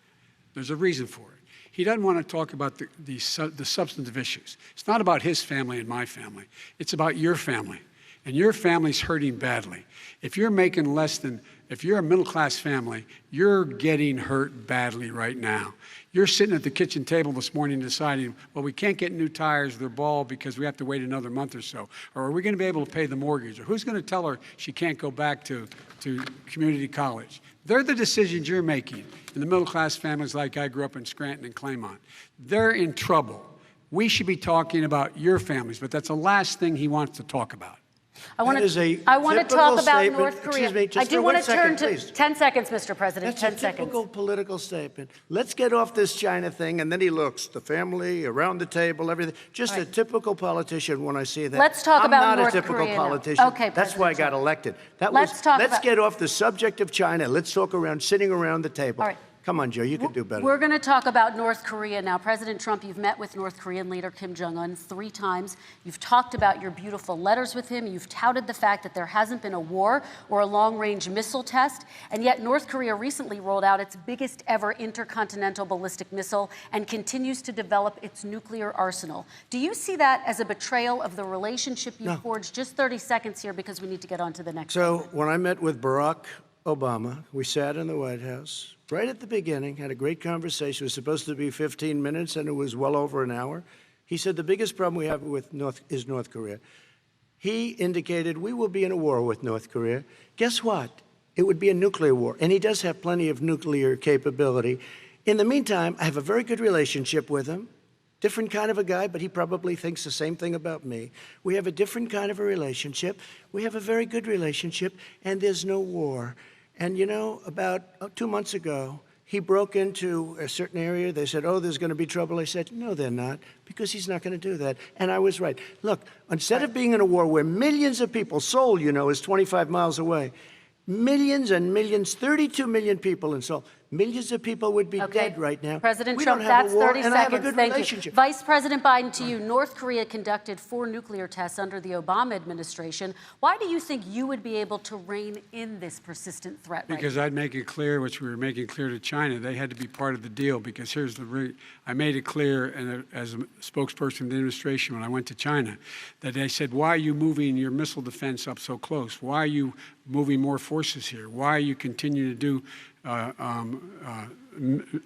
There's a reason for it. He doesn't want to talk about the substantive issues. It's not about his family and my family. It's about your family. And your family's hurting badly. If you're making if you're a middle-class family, you're getting hurt badly right now. You're sitting at the kitchen table this morning deciding, well, we can't get new tires, they're bald because we have to wait another month or so. Or are we going to be able to pay the mortgage? Or who's going to tell her she can't go back to community college? They're the decisions you're making in the middle-class families like I grew up in Scranton and Claymont. They're in trouble. We should be talking about your families, but that's the last thing he wants to talk about. I want That is a to talk typical about statement. North Korea. Excuse me, just I do for want 1 to turn second, to please. 10 seconds, Mr. President. That's 10 a seconds. typical political statement. Let's get off this China thing, and then he looks, the family, around the table, everything. Just a typical politician when I see that. Let's talk about I'm not North a typical Korea now. politician. Okay, That's why I President got elected. Let's Let's get get off the subject of China. Let's talk sitting around the table. All right. Come on, Joe, you can do better. We're going to talk about North Korea now. President Trump, you've met with North Korean leader Kim Jong-un 3 times. You've talked about your beautiful letters with him. You've touted the fact that there hasn't been a war or a long-range missile test. And yet North Korea recently rolled out its biggest ever intercontinental ballistic missile and continues to develop its nuclear arsenal. Do you see that as a betrayal of the relationship you forged? Just 30 seconds here because we need to get on to the next. So when I met with Barack Obama, we sat in the White House right at the beginning, had a great conversation. It was supposed to be 15 minutes, and it was well over an hour. He said the biggest problem we have with North Korea. He indicated we will be in a war with North Korea. Guess what? It would be a nuclear war, and he does have plenty of nuclear capability. In the meantime, I have a very good relationship with him. Different kind of a guy, but he probably thinks the same thing about me. We have a different kind of a relationship. We have a very good relationship, and there's no war. And, you know, about 2 months ago, he broke into a certain area. They said, oh, there's going to be trouble. I said, no, they're not, because he's not going to do that. And I was right. Look, instead of being in a war where millions of people, Seoul, you know, is 25 miles away, millions and millions, 32 million people in Seoul. Millions of people would be dead right now. President we Trump, don't have that's a war, 30 and seconds. I have a good Thank relationship. you. Vice President Biden, to you. North Korea conducted 4 nuclear tests under the Obama administration. Why do you think you would be able to rein in this persistent threat right Because now? I'd make it clear, which we were making clear to China, they had to be part of the deal. Because here's the I made it clear, and as a spokesperson of the administration when I went to China, that they said, why are you moving your missile defense up so close? Why are you moving more forces here? Why are you continuing to do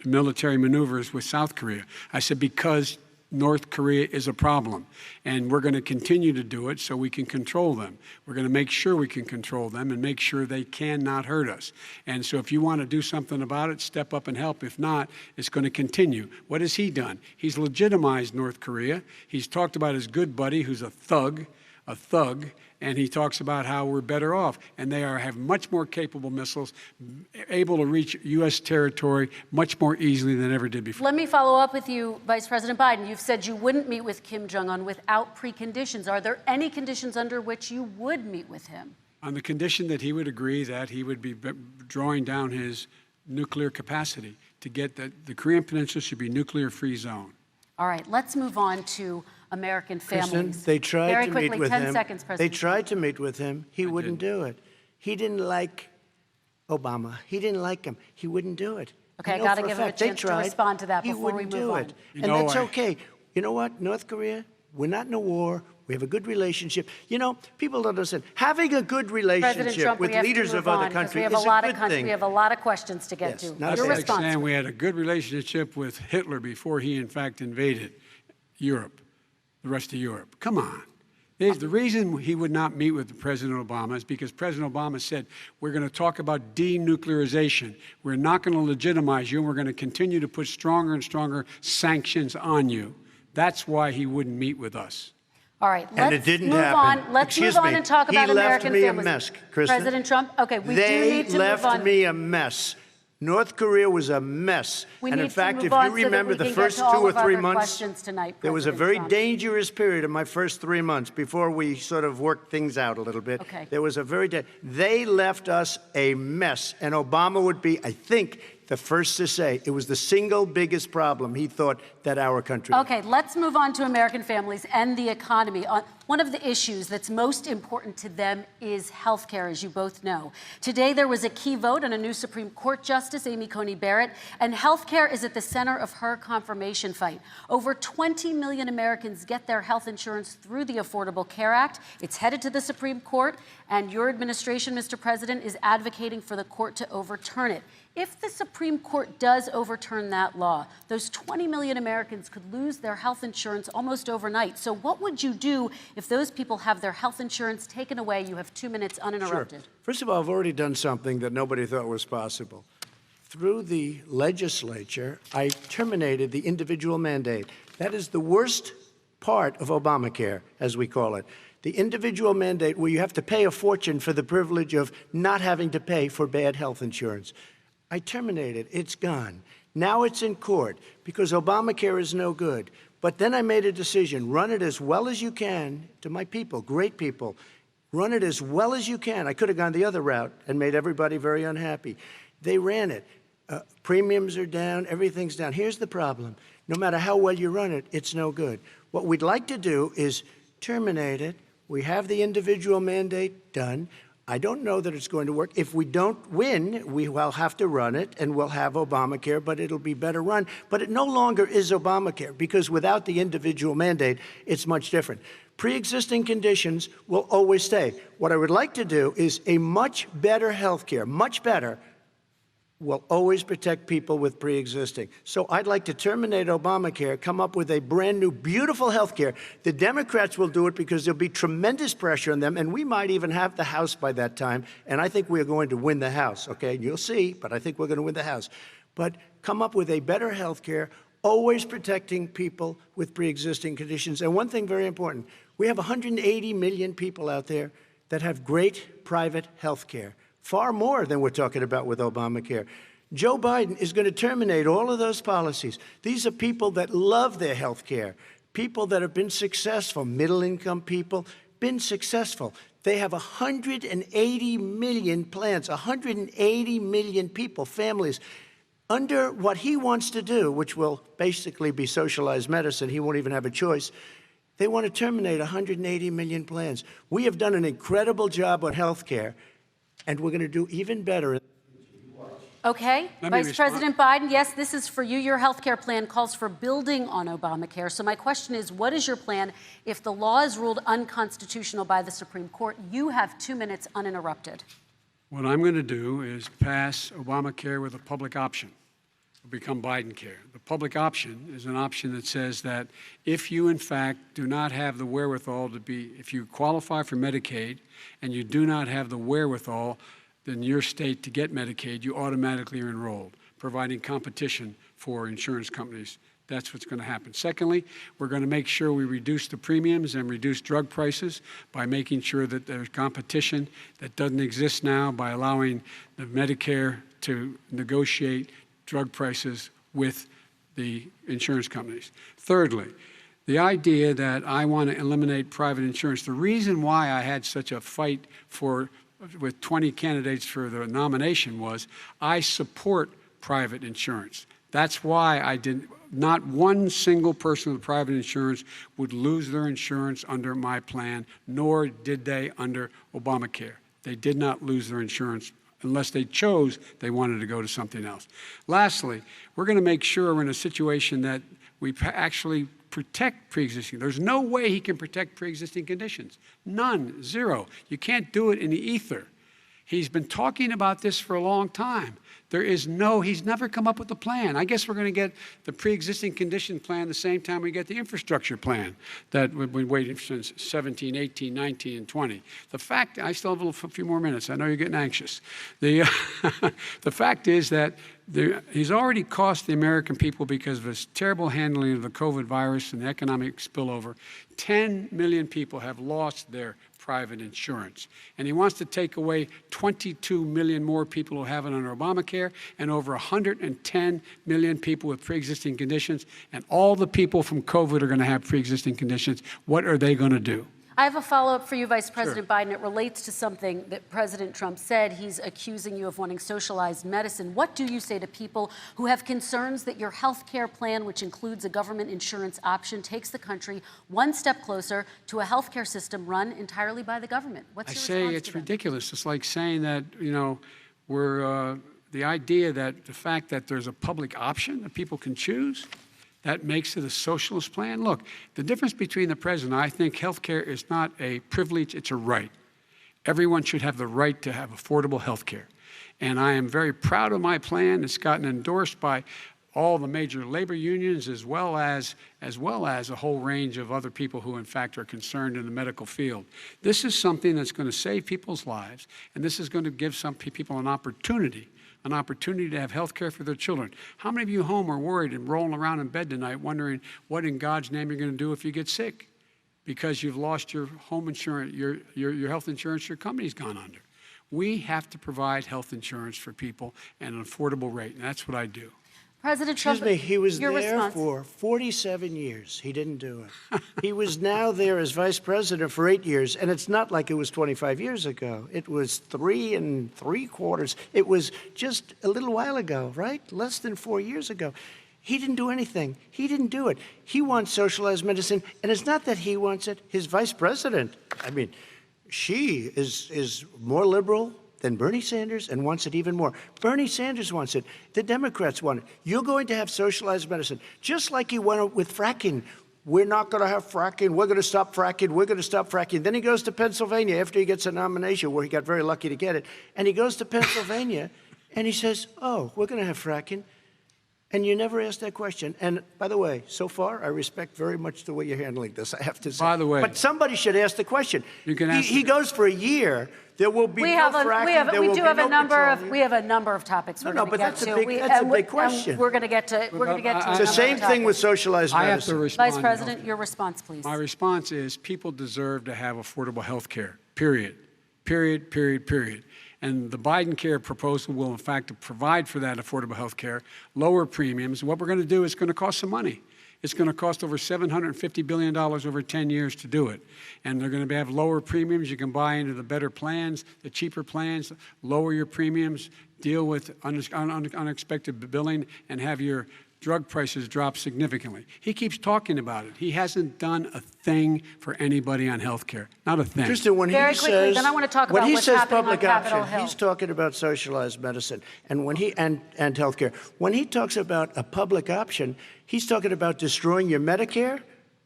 military maneuvers with South Korea? I said, because North Korea is a problem, and we're going to continue to do it so we can control them. We're going to make sure we can control them and make sure they cannot hurt us. And so if you want to do something about it, step up and help. If not, it's going to continue. What has he done? He's legitimized North Korea. He's talked about his good buddy, who's a thug, and he talks about how we're better off. And they have much more capable missiles, able to reach U.S. territory much more easily than ever did before. Let me follow up with you, Vice President Biden. You've said you wouldn't meet with Kim Jong-un without preconditions. Are there any conditions under which you would meet with him? On the condition that he would agree that he would be drawing down his nuclear capacity to get the Korean Peninsula should be nuclear-free zone. All right, let's move on to American families. Kristen, they tried Very to quickly, meet with 10 him. seconds, They President. tried to meet with him. He wouldn't do it. He didn't like Obama. He didn't like him. He wouldn't do it. Okay, I know got to for give him a fact they chance to tried. respond to that He before we wouldn't move do on. it. You And know, that's okay. You know what, North Korea, we're not in a war. We have a good relationship. You know, people don't understand. Having a good President relationship Trump, with we have leaders to of move other on, 'cause countries we have is a lot a of good thing. We have a lot of questions to get Yes, to. not That's Your like response. saying we had a good relationship with Hitler before he, in fact, invaded Europe, the rest of Europe. Come on. The reason he would not meet with President Obama is because President Obama said, we're going to talk about denuclearization. We're not going to legitimize you, and we're going to continue to put stronger and stronger sanctions on you. That's why he wouldn't meet with us. All right, And let's it didn't move happen. on. Let's Excuse move on me. and talk He about left American me a families. mess, Kristen. President Trump, okay, we do They need to move on. left me a mess. North Korea was a mess. We And need in to fact, move if on you so that remember we the can get first to all 2 or of 3 other months, questions tonight, there was a President very Trump. dangerous period in my first 3 months before we sort of worked things out a little bit. Okay. There was a they left us a mess. And Obama would be, I think, the first to say it was the single biggest problem he thought that our country had. Okay, let's move on to American families and the economy. One of the issues that's most important to them is health care, as you both know. Today, there was a key vote on a new Supreme Court Justice, Amy Coney Barrett, and health care is at the center of her confirmation fight. Over 20 million Americans get their health insurance through the Affordable Care Act. It's headed to the Supreme Court, and your administration, Mr. President, is advocating for the court to overturn it. If the Supreme Court does overturn that law, those 20 million Americans could lose their health insurance almost overnight. So what would you do if those people have their health insurance taken away? You have 2 minutes uninterrupted. Sure. First of all, I've already done something that nobody thought was possible. Through the legislature, I terminated the individual mandate. That is the worst part of Obamacare, as we call it. The individual mandate where you have to pay a fortune for the privilege of not having to pay for bad health insurance. I terminated. It's gone. Now it's in court because Obamacare is no good. But then I made a decision. Run it as well as you can to my people, great people. Run it as well as you can. I could have gone the other route and made everybody very unhappy. They ran it. Premiums are down. Everything's down. Here's the problem. No matter how well you run it, it's no good. What we'd like to do is terminate it. We have the individual mandate done. I don't know that it's going to work. If we don't win, we will have to run it, and we'll have Obamacare, but it'll be better run. But it no longer is Obamacare, because without the individual mandate, it's much different. Pre-existing conditions will always stay. What I would like to do is a much better health care, much better, will always protect people with pre-existing. So I'd like to terminate Obamacare, come up with a brand new, beautiful health care. The Democrats will do it because there'll be tremendous pressure on them, and we might even have the House by that time, and I think we're going to win the House, okay? You'll see, but I think we're going to win the House. But come up with a better health care, always protecting people with pre-existing conditions. And one thing very important, we have 180 million people out there that have great private health care. Far more than we're talking about with Obamacare. Joe Biden is going to terminate all of those policies. These are people that love their health care, people that have been successful, middle-income people, been successful. They have 180 million plans, 180 million people, families. Under what he wants to do, which will basically be socialized medicine, he won't even have a choice, they want to terminate 180 million plans. We have done an incredible job on health care, and we're going to do even better. Okay, Vice President Biden, yes, this is for you. Your health care plan calls for building on Obamacare. So my question is, what is your plan if the law is ruled unconstitutional by the Supreme Court? You have 2 minutes uninterrupted. What I'm going to do is pass Obamacare with a public option. It'll become Biden care. The public option is an option that says that if you, in fact, do not have the wherewithal to be, if you qualify for Medicaid and you do not have the wherewithal in your state to get Medicaid, you automatically are enrolled, providing competition for insurance companies. That's what's going to happen. Secondly, we're going to make sure we reduce the premiums and reduce drug prices by making sure that there's competition that doesn't exist now, by allowing the Medicare to negotiate drug prices with the insurance companies. Thirdly, the idea that I want to eliminate private insurance, the reason why I had such a fight with 20 candidates for the nomination was I support private insurance. That's why I didn't. Not one single person with private insurance would lose their insurance under my plan, nor did they under Obamacare. They did not lose their insurance unless they chose they wanted to go to something else. Lastly, we're going to make sure we're in a situation that we actually protect pre-existing. There's no way he can protect pre-existing conditions. None, zero. You can't do it in the ether. He's been talking about this for a long time. He's never come up with a plan. I guess we're going to get the pre-existing condition plan the same time we get the infrastructure plan that we've been waiting since 17, 18, 19, and 20. The fact, I still have a few more minutes. I know you're getting anxious. The fact is that he's already cost the American people, because of his terrible handling of the COVID virus and the economic spillover, 10 million people have lost their private insurance. And he wants to take away 22 million more people who have it under Obamacare, and over 110 million people with pre-existing conditions. And all the people from COVID are going to have pre-existing conditions. What are they going to do? I have a follow-up for you, Vice President Biden. It relates to something that President Trump said. He's accusing you of wanting socialized medicine. What do you say to people who have concerns that your health care plan, which includes a government insurance option, takes the country one step closer to a health care system run entirely by the government? What's your response to them? I say it's ridiculous. It's like saying that, the idea that the fact that there's a public option that people can choose, that makes it a socialist plan. Look, the difference between the president, I think health care is not a privilege, it's a right. Everyone should have the right to have affordable health care. And I am very proud of my plan. It's gotten endorsed by all the major labor unions, as well as a whole range of other people who, in fact, are concerned in the medical field. This is something that's going to save people's lives, and this is going to give some people an opportunity to have health care for their children. How many of you home are worried and rolling around in bed tonight wondering what in God's name you're going to do if you get sick because you've lost your home insurance, your health insurance your company's gone under? We have to provide health insurance for people at an affordable rate, and that's what I do. President Trump, Excuse me, he was your there response. for 47 years. He didn't do it. He was now there as vice president for 8 years, and it's not like it was 25 years ago. It was 3 3/4. It was just a little while ago, right? Less than 4 years ago. He didn't do anything. He didn't do it. He wants socialized medicine, and it's not that he wants it. His vice president, I mean, she is more liberal than Bernie Sanders and wants it even more. Bernie Sanders wants it. The Democrats want it. You're going to have socialized medicine, just like he went with fracking. We're not going to have fracking. We're going to stop fracking. We're going to stop fracking. Then he goes to Pennsylvania after he gets a nomination, where he got very lucky to get it. And he goes to Pennsylvania, and he says, oh, we're going to have fracking. And you never asked that question. And by the way, so far, I respect very much the way you're handling this, I have to say. By the way. But somebody should ask the question. You can ask he goes for a year. There will be no fracking. We have a number of topics we're going to get to. That's a big question. We're going to get to. It's the same thing with socialized I have medicine. to respond. Vice President, your response, please. My response is people deserve to have affordable health care, period. Period, period, period. And the Biden care proposal will, in fact, provide for that affordable health care, lower premiums. What we're going to do is going to cost some money. It's going to cost over $750 billion over 10 years to do it. And they're going to have lower premiums. You can buy into the better plans, the cheaper plans, lower your premiums, deal with unexpected billing, and have your drug prices drop significantly. He keeps talking about it. He hasn't done a thing for anybody on health care. Not a thing. Kristen, when Very he quickly, says, then I want to talk when about he what's says happening on public Capitol option, Hill. he's talking about socialized medicine and health care. When he talks about a public option, he's talking about destroying your Medicare,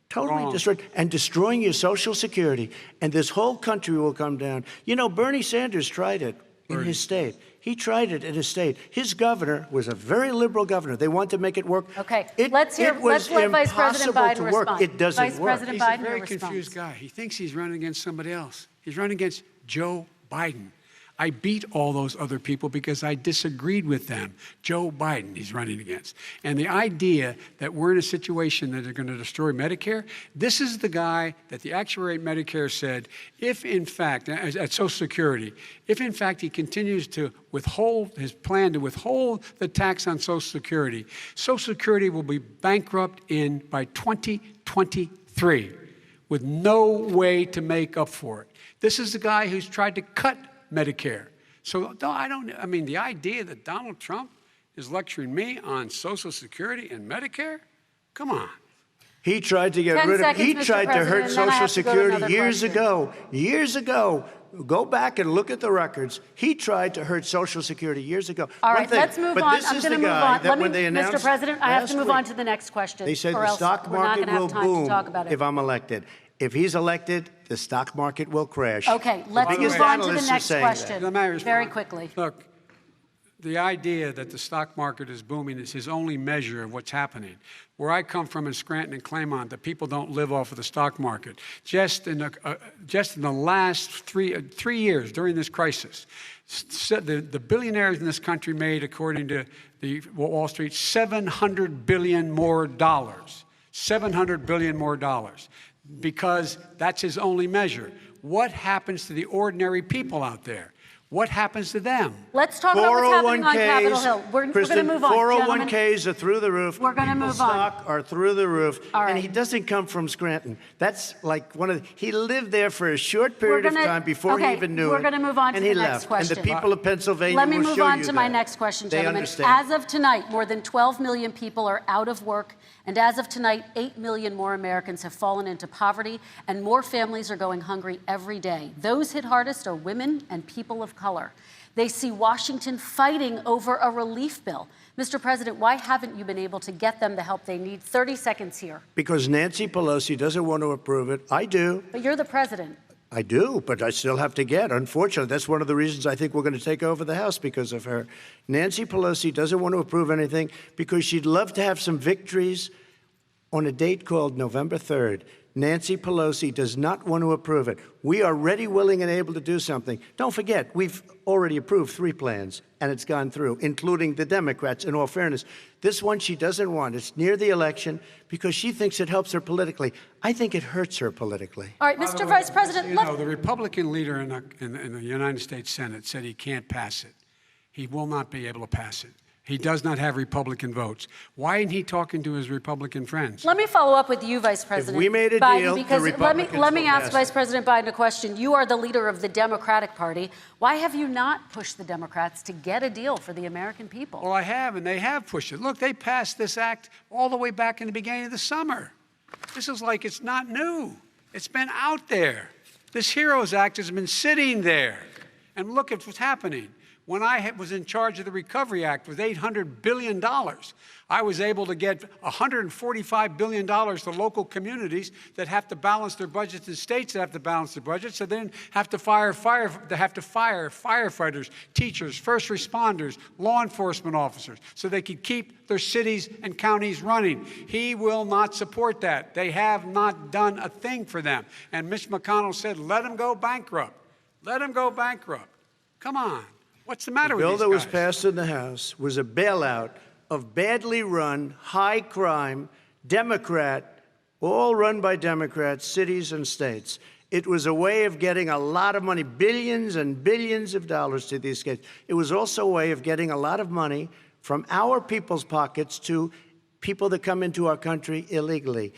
totally destroyed, and destroying your Social Security. And this whole country will come down. You know, Bernie Sanders tried it in his state. He tried it in his state. His governor was a very liberal governor. They want to make it work. Okay, let's let Vice President Biden respond. It doesn't Vice work. President He's Biden, a very your confused response. guy. He thinks he's running against somebody else. He's running against Joe Biden. I beat all those other people because I disagreed with them. Joe Biden he's running against. And the idea that we're in a situation that they're going to destroy Medicare, this is the guy that the actuary at Medicare said, if in fact, at Social Security, if in fact he continues to withhold his plan to withhold the tax on Social Security will be bankrupt by 2023 with no way to make up for it. This is the guy who's tried to cut Medicare. So the idea that Donald Trump is lecturing me on Social Security and Medicare, come on. He tried to get 10 rid of seconds, he Mr. tried to President, hurt and then I Social have to go to Security another years question. ago. Years ago. Go back and look at the records. He tried to hurt Social Security years ago. All right, let's move on. I'm going to move on. Mr. President, I have to move on to the next question. They said or the else stock we're not market going to have will time to boom talk about it. if I'm elected. If he's elected, the stock market will crash. Okay, let's The move biggest on to the analysts are next saying question. Let me respond. Very quickly. Look, the idea that the stock market is booming is his only measure of what's happening. Where I come from in Scranton and Claymont, the people don't live off of the stock market. Just in the last three years during this crisis, the billionaires in this country made, according to the Wall Street, $700 billion more dollars. $700 billion more dollars. Because that's his only measure. What happens to the ordinary people out there? What happens to them? Let's talk about what's happening on Capitol Hill. We're going to move on, 401ks are through the roof. We're going to move on. Stock are through the roof. All right. And he doesn't come from Scranton. That's like he lived there for a short period of time before he even knew it. We're going to move on to the next question. And the people of Pennsylvania Let me will move show on you to my that. next question, They gentlemen. understand. As of tonight, more than 12 million people are out of work. And as of tonight, 8 million more Americans have fallen into poverty, and more families are going hungry every day. Those hit hardest are women and people of color. They see Washington fighting over a relief bill. Mr. President, why haven't you been able to get them the help they need? 30 seconds here. Because Nancy Pelosi doesn't want to approve it. I do. But you're the president. I do, but I still have to get. Unfortunately, that's one of the reasons I think we're going to take over the House, because of her. Nancy Pelosi doesn't want to approve anything because she'd love to have some victories on a date called November 3rd. Nancy Pelosi does not want to approve it. We are ready, willing, and able to do something. Don't forget, we've already approved 3 plans, and it's gone through, including the Democrats, in all fairness. This one she doesn't want. It's near the election because she thinks it helps her politically. I think it hurts her politically. All right, Mr. Vice President, the Republican leader in the United States Senate said he can't pass it. He will not be able to pass it. He does not have Republican votes. Why isn't he talking to his Republican friends? Let me follow up with you, Vice President we made a Biden, deal, the because Republicans let me will ask pass Vice it. President Biden a question. You are the leader of the Democratic Party. Why have you not pushed the Democrats to get a deal for the American people? Well, I have, and they have pushed it. Look, they passed this act all the way back in the beginning of the summer. This is like it's not new. It's been out there. This HEROES Act has been sitting there. And look at what's happening. When I was in charge of the Recovery Act with $800 billion, I was able to get $145 billion to local communities that have to balance their budgets and states that have to balance their budgets, so they didn't have to fire firefighters, teachers, first responders, law enforcement officers, so they could keep their cities and counties running. He will not support that. They have not done a thing for them. And Mitch McConnell said, let them go bankrupt. Let them go bankrupt. Come on. What's the matter with these guys? The bill that was passed in the House was a bailout of badly run, high-crime, Democrat, all run by Democrats, cities and states. It was a way of getting a lot of money, billions and billions of dollars to these states. It was also a way of getting a lot of money from our people's pockets to people that come into our country illegally.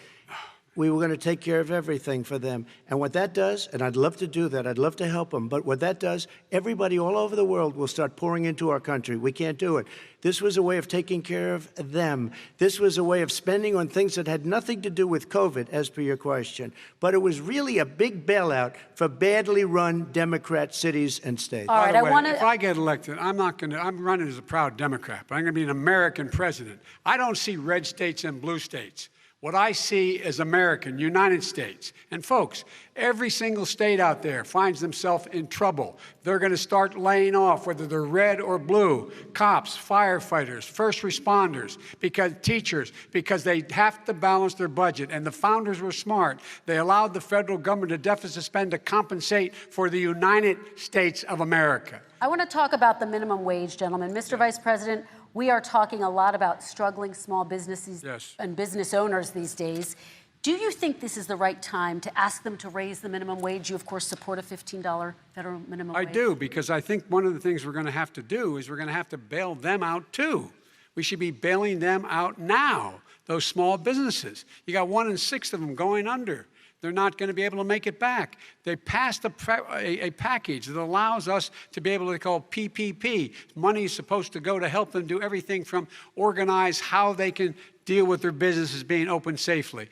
We were going to take care of everything for them. And what that does, and I'd love to do that, I'd love to help them, but what that does, everybody all over the world will start pouring into our country. We can't do it. This was a way of taking care of them. This was a way of spending on things that had nothing to do with COVID, as per your question. But it was really a big bailout for badly run Democrat cities and states. All right, By the way, I if I get elected, I'm running as a proud Democrat, but I'm going to be an American president. I don't see red states and blue states. What I see is American, United States. And folks, every single state out there finds themselves in trouble. They're going to start laying off, whether they're red or blue, cops, firefighters, first responders, because they have to balance their budget. And the founders were smart. They allowed the federal government to deficit spend to compensate for the United States of America. I want to talk about the minimum wage, gentlemen. Mr. Vice President, we are talking a lot about struggling small businesses and business owners these days. Do you think this is the right time to ask them to raise the minimum wage? You, of course, support a $15 federal minimum wage. I do, because I think one of the things we're going to have to do is we're going to have to bail them out, too. We should be bailing them out now, those small businesses. You got 1 in 6 of them going under. They're not going to be able to make it back. They passed a package that allows us to be able to call PPP. Money is supposed to go to help them do everything from organize how they can deal with their businesses being open safely.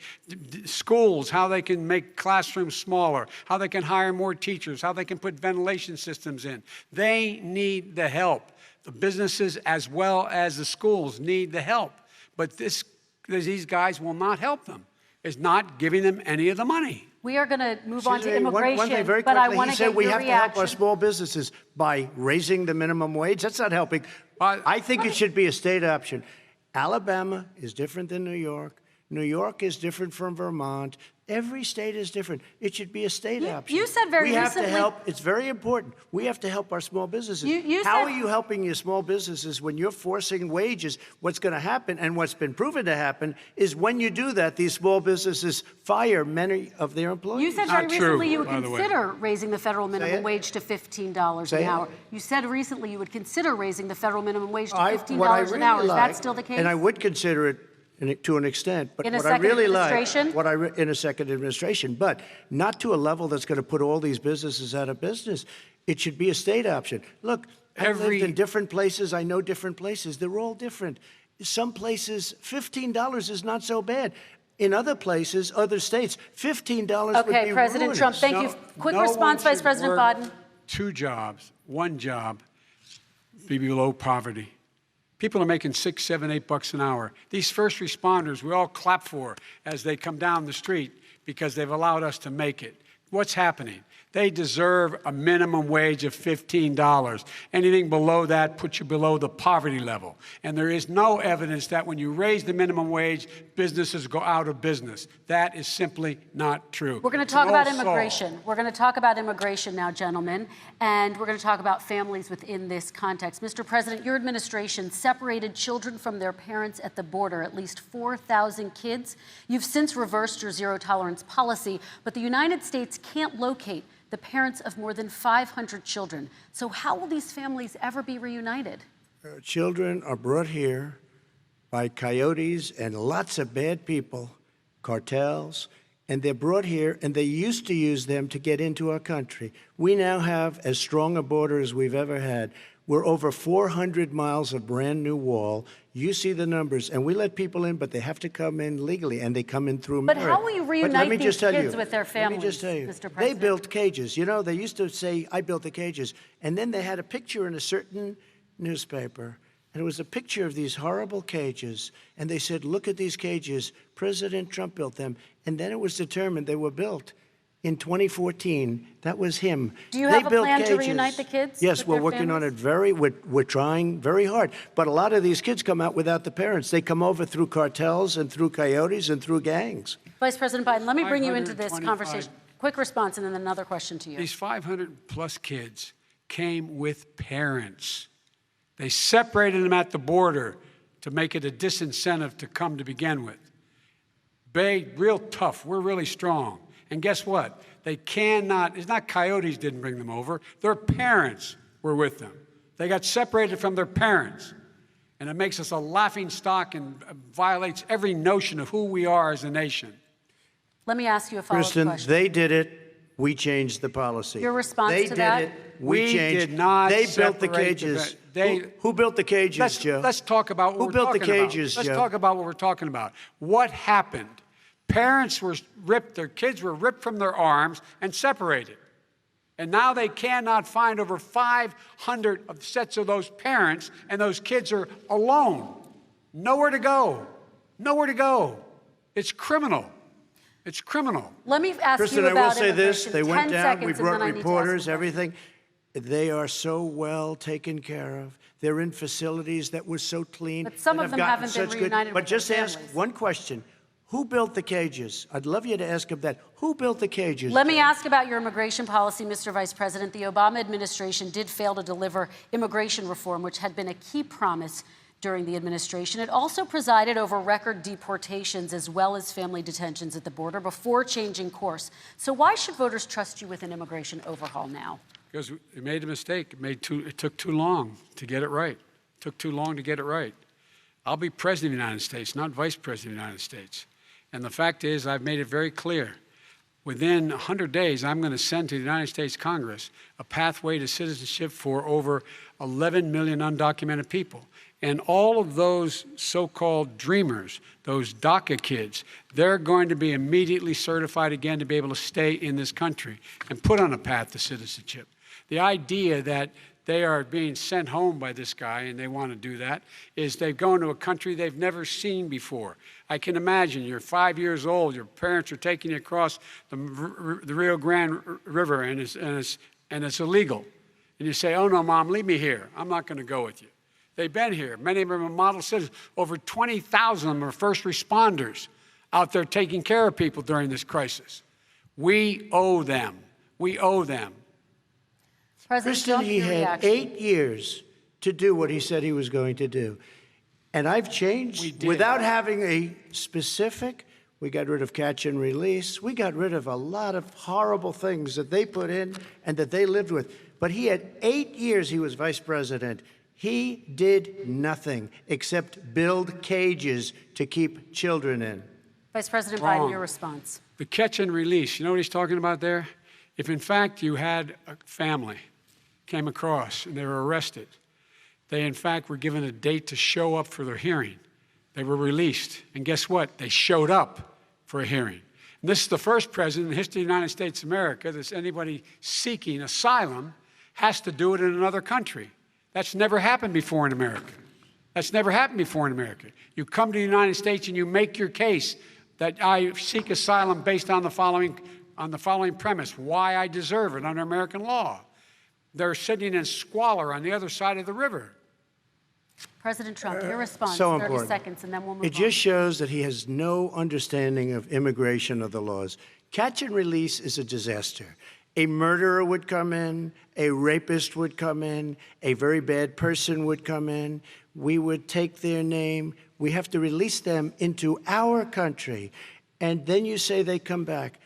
Schools, how they can make classrooms smaller, how they can hire more teachers, how they can put ventilation systems in. They need the help. The businesses as well as the schools need the help. But these guys will not help them. Is not giving them any of the money. We are going to move on to immigration, one thing very but I quickly, want he to said get we your have reaction. to help our small businesses by raising the minimum wage. That's not helping. I think it should be a state option. Alabama is different than New York. New York is different from Vermont. Every state is different. It should be a state option. You said very recently. We have to help. It's very important. We have to help our small businesses. How are you helping your small businesses when you're forcing wages? What's going to happen, and what's been proven to happen, is when you do that, these small businesses fire many of their employees. You said very recently you would consider raising the federal minimum wage to $15 an hour. You said recently you would consider raising the federal minimum wage to $15 an hour. Is that still the case? And I would consider it to an extent, but in a what I really like, in a second administration, but not to a level that's going to put all these businesses out of business. It should be a state option. Look, I've lived in different places. I know different places. They're all different. Some places, $15 is not so bad. In other places, other states, $15 would be Okay, President ruinous. Trump, thank you. Quick response, Vice President Biden. 2 jobs, 1 job, be below poverty. People are making $6, $7, $8 an hour. These first responders, we all clap for as they come down the street because they've allowed us to make it. What's happening? They deserve a minimum wage of $15. Anything below that puts you below the poverty level. And there is no evidence that when you raise the minimum wage, businesses go out of business. That is simply not true. We're going to talk about immigration. We're going to talk about immigration now, gentlemen, and we're going to talk about families within this context. Mr. President, your administration separated children from their parents at the border, at least 4,000 kids. You've since reversed your zero-tolerance policy, but the United States can't locate the parents of more than 500 children. So how will these families ever be reunited? children are brought here by coyotes and lots of bad people, cartels, and they're brought here, and they used to use them to get into our country. We now have as strong a border as we've ever had. We're over 400 miles of brand new wall. You see the numbers, and we let people in, but they have to come in legally, and they come in through But merit. how will you reunite these kids with their Let families, me just tell you, Mr. they President? built cages. You know, they used to say, I built the cages, and then they had a picture in a certain newspaper, and it was a picture of these horrible cages, and they said, look at these cages. President Trump built them, and then it was determined they were built in 2014. That was him. Do you They have a built plan to cages. reunite the kids Yes, with we're their working on families? it we're trying very hard. But a lot of these kids come out without the parents. They come over through cartels and through coyotes and through gangs. Vice President Biden, let me bring you into this 525 conversation. Quick response, and then another question to you. These 500-plus kids came with parents. They separated them at the border to make it a disincentive to come to begin with. Real tough. We're really strong. And guess what? They cannot, it's not coyotes didn't bring them over. Their parents were with them. They got separated from their parents. And it makes us a laughing stock and violates every notion of who we are as a nation. Let me ask you a follow-up Kristen, question. they did it. We changed the policy. Your response they to that? They did it. We changed. did not They built the separate cages. They, who built the cages, Joe? Let's talk about what Who we're built the talking about. cages, Let's Joe? talk about what we're talking about. What happened? Parents were ripped, their kids were ripped from their arms and separated. And now they cannot find over 500 sets of those parents, and those kids are alone. Nowhere to go. Nowhere to go. It's criminal. It's criminal. Let me ask Kristen, you I will about say this. immigration. They went 10 down. seconds, We and brought then I need to ask reporters, you. everything. They are so well taken care of. They're in facilities that were so clean. But some that of have them gotten haven't been such reunited But with their just ask families. one question. Who built the cages? I'd love you to ask him that. Who built the cages? Let me ask about your immigration policy, Mr. Vice President. The Obama administration did fail to deliver immigration reform, which had been a key promise during the administration. It also presided over record deportations as well as family detentions at the border before changing course. So why should voters trust you with an immigration overhaul now? Because we made a mistake. It took too long to get it right. It took too long to get it right. I'll be president of the United States, not vice president of the United States. And the fact is, I've made it very clear. Within 100 days, I'm going to send to the United States Congress a pathway to citizenship for over 11 million undocumented people. And all of those so-called dreamers, those DACA kids, they're going to be immediately certified again to be able to stay in this country and put on a path to citizenship. The idea that they are being sent home by this guy, and they want to do that, is they've gone to a country they've never seen before. I can imagine you're 5 years old, your parents are taking you across the Rio Grande River, and it's illegal. And you say, oh, no, Mom, leave me here. I'm not going to go with you. They've been here. Many of them are model citizens. Over 20,000 of them are first responders out there taking care of people during this crisis. We owe them. We owe them. President Kristen, Trump, he your had reaction. 8 years to do what he said he was going to do. And I've changed. We did. Without having a specific, we got rid of catch and release. We got rid of a lot of horrible things that they put in and that they lived with. But he had 8 years he was vice president. He did nothing except build cages to keep children in. Vice President Wrong. Biden, your response. The catch and release, you know what he's talking about there? If, in fact, you had a family came across and they were arrested, they, in fact, were given a date to show up for their hearing. They were released. And guess what? They showed up for a hearing. And this is the first president in the history of the United States of America that anybody seeking asylum has to do it in another country. That's never happened before in America. That's never happened before in America. You come to the United States and you make your case that I seek asylum based on the following premise, why I deserve it under American law. They're sitting in squalor on the other side of the river. President Trump, your response, So 30 important. seconds, and then we'll move It on. just shows that he has no understanding of immigration or the laws. Catch and release is a disaster. A murderer would come in, a rapist would come in, a very bad person would come in. We would take their name. We have to release them into our country. And then you say they come back.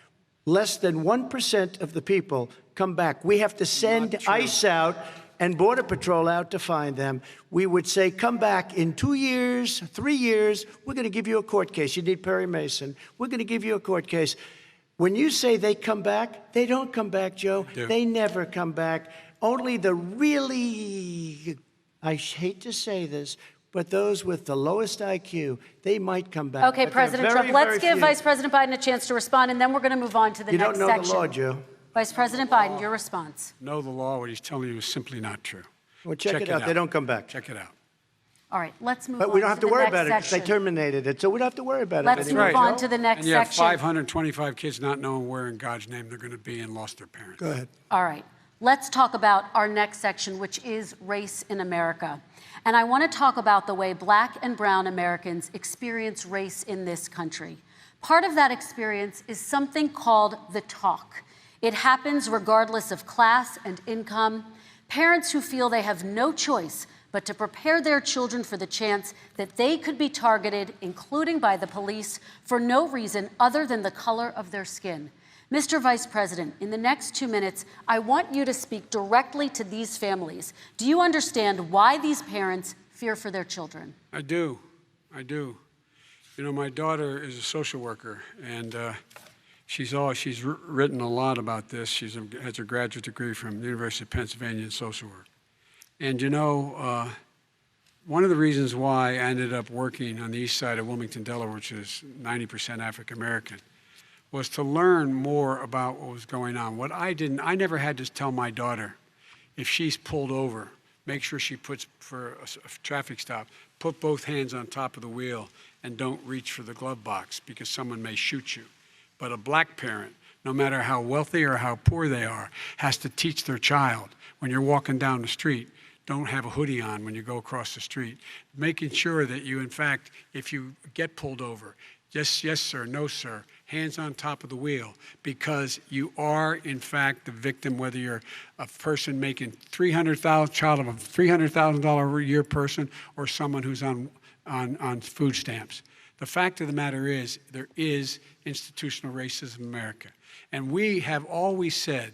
Less than 1% of the people come back. We have to send ICE out and Border Patrol out to find them, we would say, come back in 2 years, 3 years, we're going to give you a court case. You need Perry Mason. We're going to give you a court case. When you say they come back, they don't come back, Joe. They never come back. Only the really, I hate to say this, but those with the lowest IQ, they might come back. Okay, President Trump, let's give Vice President Biden a chance to respond, and then we're going to move on to the next section. You don't know the law, Joe. Vice President Biden, your response. Know the law. What he's telling you is simply not true. Well, check it out. They don't come back. Check it out. All right, let's move on. But we don't have to worry about it because they section. terminated it, so we don't have to worry about it Let's anymore. move on to the next And you have section. 525 kids not knowing where in God's name they're going to be and lost their parents. Go ahead. All right, let's talk about our next section, which is race in America. And I want to talk about the way Black and brown Americans experience race in this country. Part of that experience is something called the talk. It happens regardless of class and income. Parents who feel they have no choice but to prepare their children for the chance that they could be targeted, including by the police, for no reason other than the color of their skin. Mr. Vice President, in the next 2 minutes, I want you to speak directly to these families. Do you understand why these parents fear for their children? I do. I do. You know, my daughter is a social worker, and she's written a lot about this. She has a graduate degree from the University of Pennsylvania in social work. And you know, one of the reasons why I ended up working on the east side of Wilmington, Delaware, which is 90% African American, was to learn more about what was going on. What I never had to tell my daughter, if she's pulled over, make sure she puts, for a traffic stop, put both hands on top of the wheel and don't reach for the glove box because someone may shoot you. But a black parent, no matter how wealthy or how poor they are, has to teach their child when you're walking down the street, don't have a hoodie on when you go across the street. Making sure that you, in fact, if you get pulled over, just yes, sir, no, sir, hands on top of the wheel, because you are, in fact, the victim, whether you're a person making child of a $300,000 a year person or someone who's on food stamps. The fact of the matter is there is institutional racism in America. And we have always said,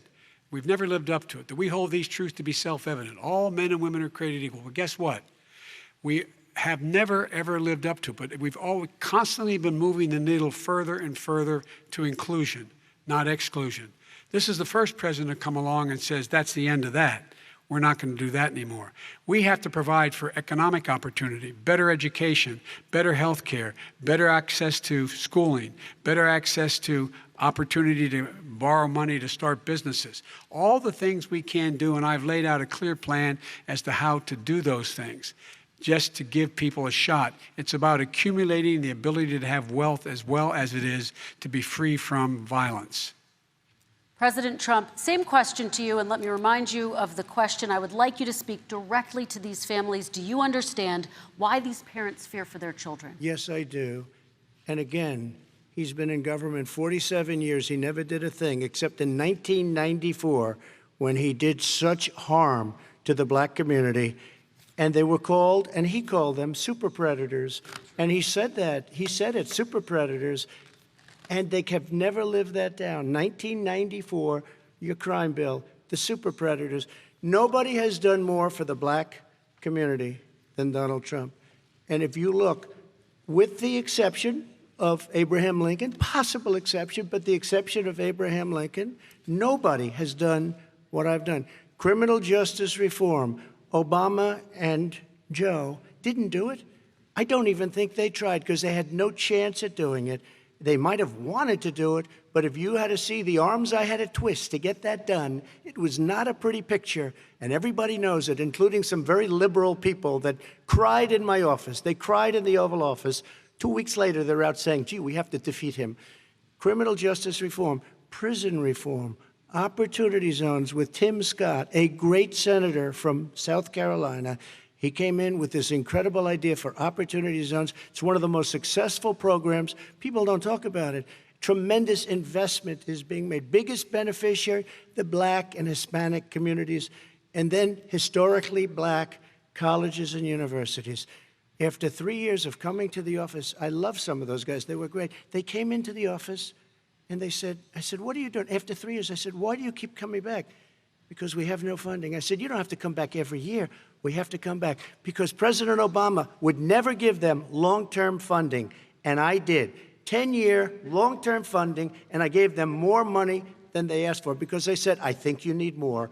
we've never lived up to it, that we hold these truths to be self-evident. All men and women are created equal. But guess what? We have never, ever lived up to it, but we've always constantly been moving the needle further and further to inclusion, not exclusion. This is the first president to come along and says, that's the end of that. We're not going to do that anymore. We have to provide for economic opportunity, better education, better health care, better access to schooling, better access to opportunity to borrow money to start businesses. All the things we can do, and I've laid out a clear plan as to how to do those things, just to give people a shot. It's about accumulating the ability to have wealth as well as it is to be free from violence. President Trump, same question to you, and let me remind you of the question. I would like you to speak directly to these families. Do you understand why these parents fear for their children? Yes, I do. And again, he's been in government 47 years. He never did a thing except in 1994 when he did such harm to the black community. And they were called, and he called them super predators. And he said that. He said it, super predators. And they have never lived that down. 1994, your crime bill, the super predators. Nobody has done more for the black community than Donald Trump. And if you look, with the exception of Abraham Lincoln, possible exception, but the exception of Abraham Lincoln, nobody has done what I've done. Criminal justice reform, Obama and Joe didn't do it. I don't even think they tried because they had no chance at doing it. They might have wanted to do it, but if you had to see the arms I had to twist to get that done, it was not a pretty picture, and everybody knows it, including some very liberal people that cried in my office. They cried in the Oval Office. 2 weeks later, they're out saying, gee, we have to defeat him. Criminal justice reform, prison reform, opportunity zones with Tim Scott, a great senator from South Carolina. He came in with this incredible idea for opportunity zones. It's one of the most successful programs. People don't talk about it. Tremendous investment is being made. Biggest beneficiary, the black and Hispanic communities, and then historically black colleges and universities. After 3 years of coming to the office, I love some of those guys. They were great. They came into the office and they said, I said, what are you doing? After 3 years, I said, why do you keep coming back? Because we have no funding. I said, you don't have to come back every year. We have to come back because President Obama would never give them long-term funding, and I did. 10-year long-term funding, and I gave them more money than they asked for because they said, I think you need more.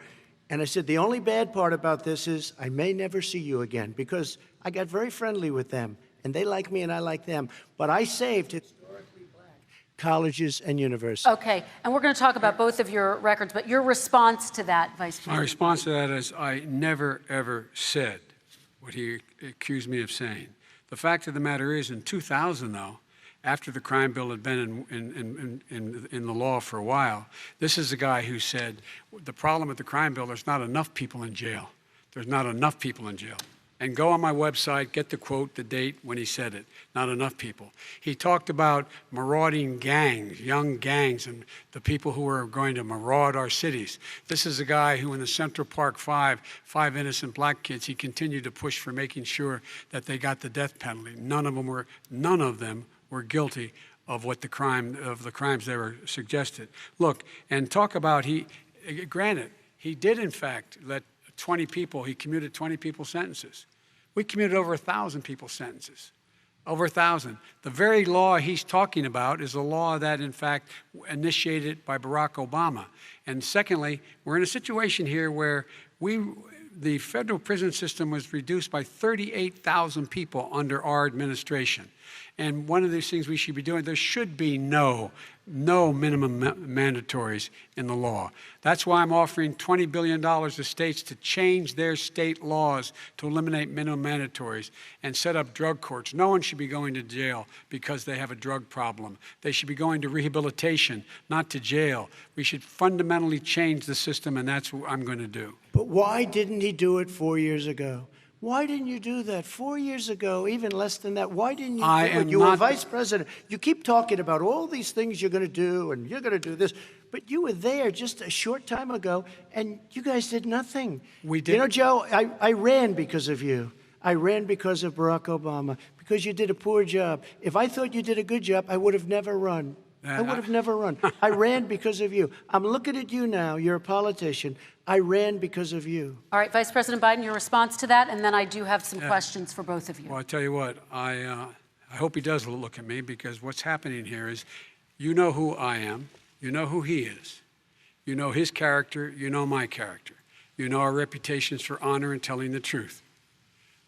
And I said, the only bad part about this is I may never see you again because I got very friendly with them, and they like me and I like them. But I saved historically black colleges and universities. Okay, and we're going to talk about both of your records, but your response to that, Vice President? My response to that is I never, ever said what he accused me of saying. The fact of the matter is, in 2000, though, after the crime bill had been in the law for a while, this is the guy who said, the problem with the crime bill, there's not enough people in jail. There's not enough people in jail. And go on my website, get the quote, the date when he said it. Not enough people. He talked about marauding gangs, young gangs, and the people who were going to maraud our cities. This is a guy who in the Central Park five innocent black kids, he continued to push for making sure that they got the death penalty. None of them were guilty of the crimes they were suggested. Look, and talk about granted, he did in fact let 20 people, he commuted 20 people's sentences. We commuted over 1,000 people's sentences. Over 1,000. The very law he's talking about is a law that, in fact, initiated by Barack Obama. And secondly, we're in a situation here where the federal prison system was reduced by 38,000 people under our administration. And one of these things we should be doing, there should be no minimum mandatories in the law. That's why I'm offering $20 billion to states to change their state laws to eliminate minimum mandatories and set up drug courts. No one should be going to jail because they have a drug problem. They should be going to rehabilitation, not to jail. We should fundamentally change the system, and that's what I'm going to do. But why didn't he do it 4 years ago? Why didn't you do that 4 years ago, even less than that? Why didn't you do it? You were vice president. You keep talking about all these things you're going to do and you're going to do this, but you were there just a short time ago and you guys did nothing. We did. You know, Joe, I ran because of you. I ran because of Barack Obama, because you did a poor job. If I thought you did a good job, I would have never run. I would have never run. I ran because of you. I'm looking at you now. You're a politician. I ran because of you. All right, Vice President Biden, your response to that, and then I do have some questions for both of you. Well, I tell you what, I hope he does look at me, because what's happening here is, you know who I am, you know who he is, you know his character, you know my character, you know our reputations for honor and telling the truth.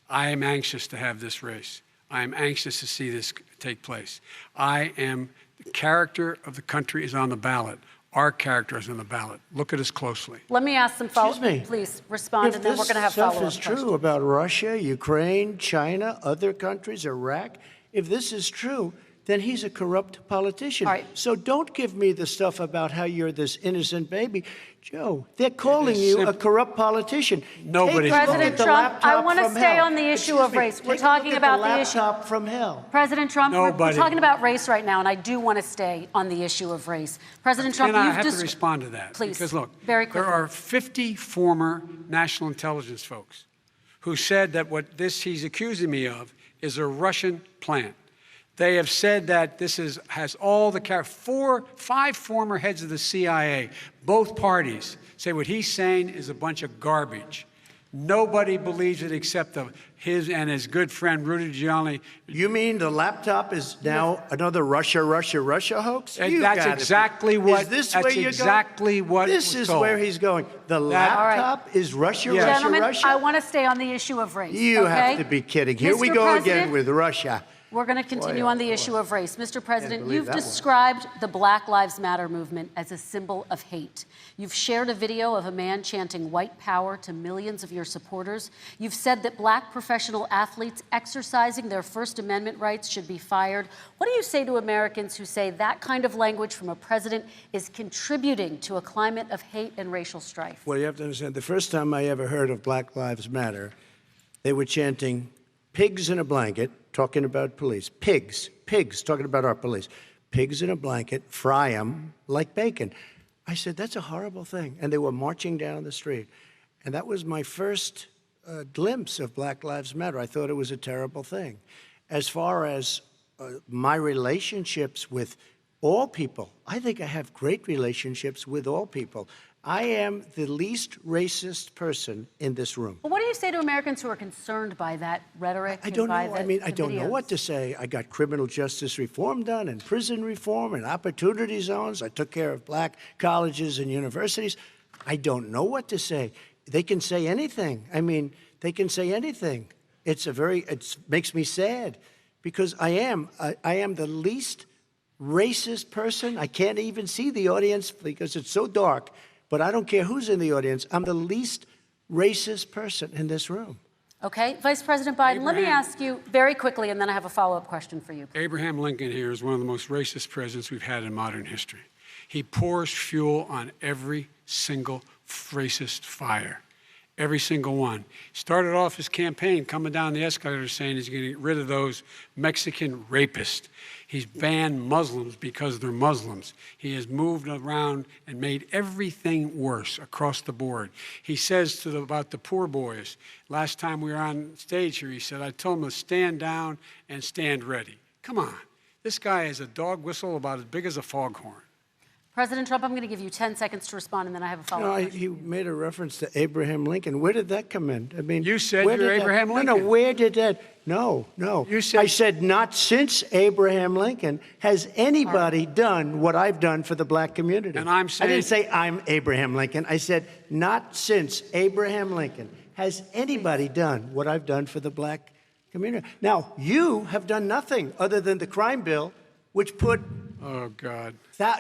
I am anxious to have this race. I am anxious to see this take place. The character of the country is on the ballot. Our character is on the ballot. Look at us closely. Let me ask some follow-up. Please respond, and then we're going to have follow-up questions. If this stuff is true about Russia, Ukraine, China, other countries, Iraq, if this is true, then he's a corrupt politician. All right. So don't give me the stuff about how you're this innocent baby. Joe, they're calling you a corrupt politician. Nobody's President Trump, I want to stay on the issue of race. We're talking about the issue. Laptop from hell. President Trump, we're talking about race right now, and I do want to stay on the issue of race. President Trump, I have to respond to that. Please, because look, very quickly. There are 50 former national intelligence folks who said that what he's accusing me of is a Russian plant. They have said that this has all the five former heads of the CIA, both parties, say what he's saying is a bunch of garbage. Nobody believes it except his and his good friend Rudy Giuliani. You mean the laptop is now another Russia hoax? That's exactly what. Is this where you're going? This is where he's going. The laptop is Russia, Gentlemen, Russia. I want to stay on the issue of race. You have to be kidding. Here we go again with Russia. We're going to continue on the issue of race. Mr. President, you've described the Black Lives Matter movement as a symbol of hate. You've shared a video of a man chanting white power to millions of your supporters. You've said that black professional athletes exercising their First Amendment rights should be fired. What do you say to Americans who say that kind of language from a president is contributing to a climate of hate and racial strife? Well, you have to understand, the first time I ever heard of Black Lives Matter, they were chanting pigs in a blanket, talking about police. Pigs, talking about our police. Pigs in a blanket, fry them like bacon. I said, that's a horrible thing. And they were marching down the street. And that was my first glimpse of Black Lives Matter. I thought it was a terrible thing. As far as my relationships with all people, I think I have great relationships with all people. I am the least racist person in this room. But what do you say to Americans who are concerned by that rhetoric? I don't know. and by I mean, I the don't know videos? what to say. I got criminal justice reform done and prison reform and opportunity zones. I took care of black colleges and universities. I don't know what to say. They can say anything. I mean, they can say anything. It makes me sad because I am the least racist person. I can't even see the audience because it's so dark. But I don't care who's in the audience. I'm the least racist person in this room. Okay, Vice President Biden, let me ask you very quickly, and then I have a follow-up question for you. Abraham Lincoln here is one of the most racist presidents we've had in modern history. He pours fuel on every single racist fire. Every single one. He started off his campaign coming down the escalator saying he's going to get rid of those Mexican rapists. He's banned Muslims because they're Muslims. He has moved around and made everything worse across the board. He says about the poor boys, last time we were on stage here, he said, I told them to stand down and stand ready. Come on. This guy is a dog whistle about as big as a foghorn. President Trump, I'm going to give you 10 seconds to respond, and then I have a follow-up question. He made a reference to Abraham Lincoln. Where did that come in? I mean, You said you're Abraham Lincoln. No, where did that? No. You said, I said not since Abraham Lincoln has anybody done what I've done for the black community. And I'm saying, I didn't say I'm Abraham Lincoln. I said not since Abraham Lincoln has anybody done what I've done for the black community. Now, you have done nothing other than the crime bill, which put oh, God.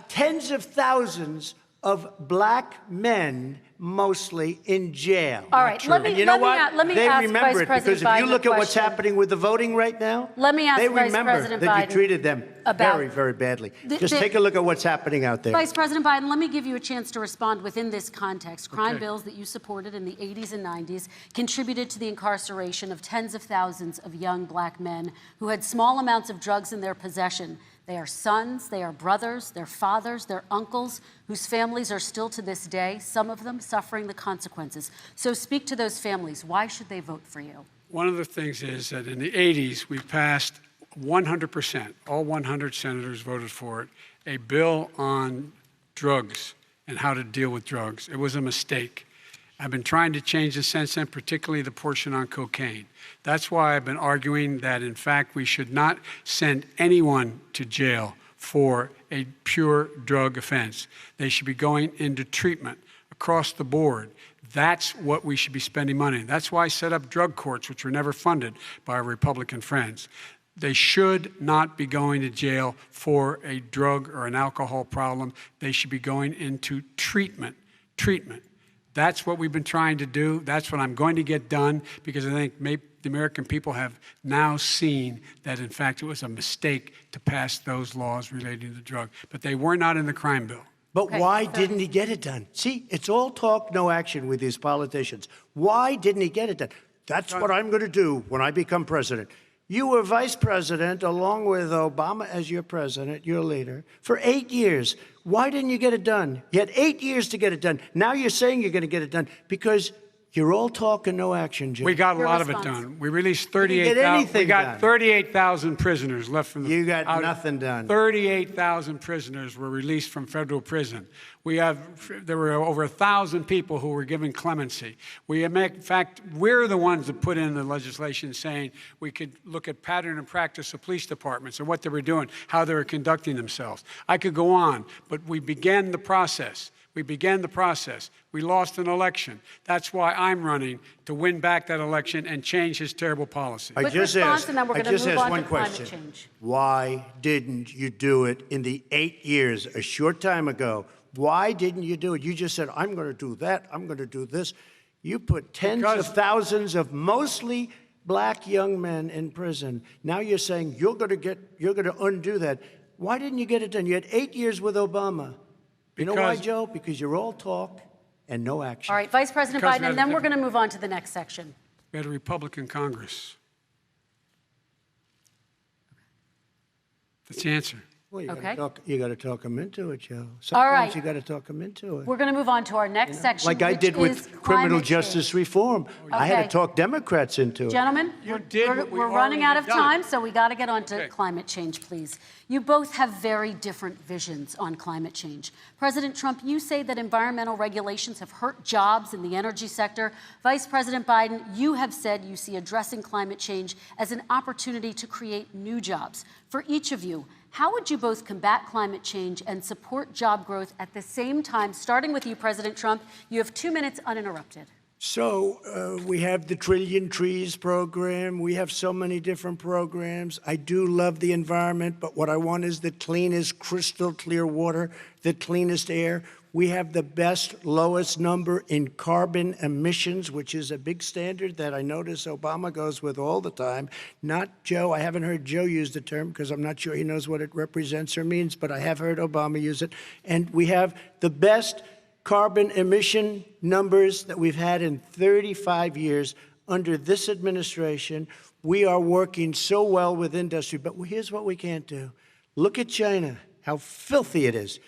Tens of thousands of black men, mostly, in jail. All right, let me and you know what? let me they ask remember Vice it President because if Biden you look a at what's question. happening with the voting right now, Let me ask they Vice remember President that Biden you treated them about very, very badly. the- Just take a look at what's happening out there. Vice President Biden, let me give you a chance to respond within this context. Crime Okay. bills that you supported in the 80s and 90s contributed to the incarceration of tens of thousands of young black men who had small amounts of drugs in their possession. They are sons, they are brothers, they're fathers, they're uncles, whose families are still to this day, some of them suffering the consequences. So speak to those families. Why should they vote for you? One of the things is that in the 80s, we passed 100%, all 100 senators voted for it, a bill on drugs and how to deal with drugs. It was a mistake. I've been trying to change the since then, particularly the portion on cocaine. That's why I've been arguing that, in fact, we should not send anyone to jail for a pure drug offense. They should be going into treatment across the board. That's what we should be spending money on. That's why I set up drug courts, which were never funded by our Republican friends. They should not be going to jail for a drug or an alcohol problem. They should be going into treatment. That's what we've been trying to do. That's what I'm going to get done because I think maybe the American people have now seen that, in fact, it was a mistake to pass those laws relating to drug. But they were not in the crime bill. But Okay, why so- didn't he get it done? See, it's all talk, no action with these politicians. Why didn't he get it done? That's what I'm going to do when I become president. You were vice president along with Obama as your president, your leader, for 8 years. Why didn't you get it done? You had 8 years to get it done. Now you're saying you're going to get it done because you're all talk and no action, Jim. We got a Your lot of it response. done. We released didn't get 38,000. anything We got done. 38,000 prisoners left from the. You got nothing done. 38,000 prisoners were released from federal prison. There were over 1,000 people who were given clemency. In fact, we're the ones that put in the legislation saying we could look at pattern and practice of police departments and what they were doing, how they were conducting themselves. I could go on, but we began the process. We lost an election. That's why I'm running to win back that election and change his terrible policy. I Quick just response, asked, and then we're I gonna just move asked on one to climate question. change. Why didn't you do it in the 8 years, a short time ago? Why didn't you do it? You just said, I'm going to do that, I'm going to do this. You put tens of thousands of mostly black young men in prison. Now you're saying you're going to undo that. Why didn't you get it done? You had 8 years with Obama. You know why, Joe? Because you're all talk and no action. All right, Vice President Because Biden, and then we're going to move on to the next section. We had a Republican Congress. That's the answer. Well, you Okay. got to talk them into it, Joe. All right. Sometimes you got to talk them into it. We're going to move on to our next section, Like I which did is with criminal climate justice change. reform. I had Okay. to talk Democrats into it. Gentlemen, You did what we we're running out of already done. time, so we got to get on to Okay. climate change, please. You both have very different visions on climate change. President Trump, you say that environmental regulations have hurt jobs in the energy sector. Vice President Biden, you have said you see addressing climate change as an opportunity to create new jobs. For each of you, how would you both combat climate change and support job growth at the same time? Starting with you, President Trump, you have 2 minutes uninterrupted. So we have the Trillion Trees program. We have so many different programs. I do love the environment, but what I want is the cleanest, crystal clear water, the cleanest air. We have the best, lowest number in carbon emissions, which is a big standard that I notice Obama goes with all the time. Not Joe. I haven't heard Joe use the term because I'm not sure he knows what it represents or means, but I have heard Obama use it. And we have the best carbon emission numbers that we've had in 35 years under this administration. We are working so well with industry, but here's what we can't do. Look at China, how filthy it is.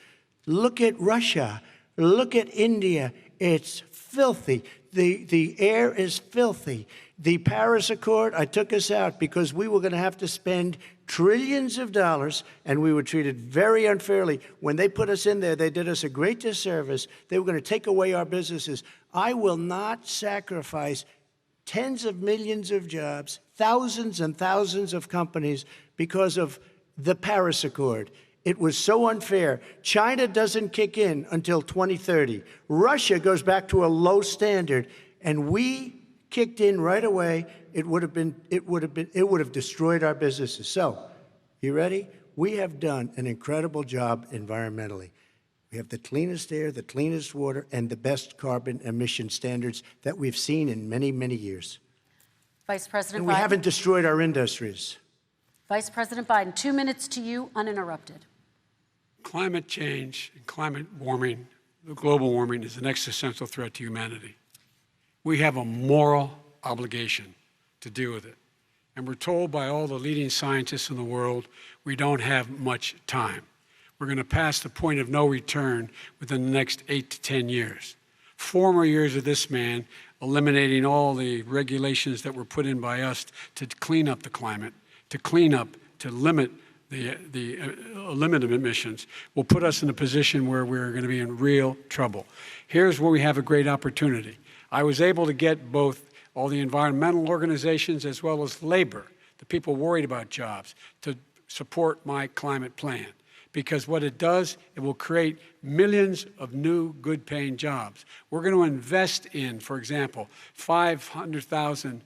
Look at Russia. Look at India. It's filthy. The air is filthy. The Paris Accord, I took us out because we were going to have to spend trillions of dollars, and we were treated very unfairly. When they put us in there, they did us a great disservice. They were going to take away our businesses. I will not sacrifice tens of millions of jobs, thousands and thousands of companies because of the Paris Accord. It was so unfair. China doesn't kick in until 2030. Russia goes back to a low standard, and we kicked in right away. It would have destroyed our businesses. So, you ready? We have done an incredible job environmentally. We have the cleanest air, the cleanest water, and the best carbon emission standards that we've seen in many, many years. Vice President And we Biden. haven't destroyed our industries. Vice President Biden, 2 minutes to you, uninterrupted. Climate change and climate warming, global warming, is an existential threat to humanity. We have a moral obligation to deal with it. And we're told by all the leading scientists in the world we don't have much time. We're going to pass the point of no return within the next 8 to 10 years. 4 more years of this man eliminating all the regulations that were put in by us to clean up the climate, to limit limit emissions, will put us in a position where we're going to be in real trouble. Here's where we have a great opportunity. I was able to get both all the environmental organizations as well as labor, the people worried about jobs, to support my climate plan. Because what it does, it will create millions of new good-paying jobs. We're going to invest in, for example, 50,000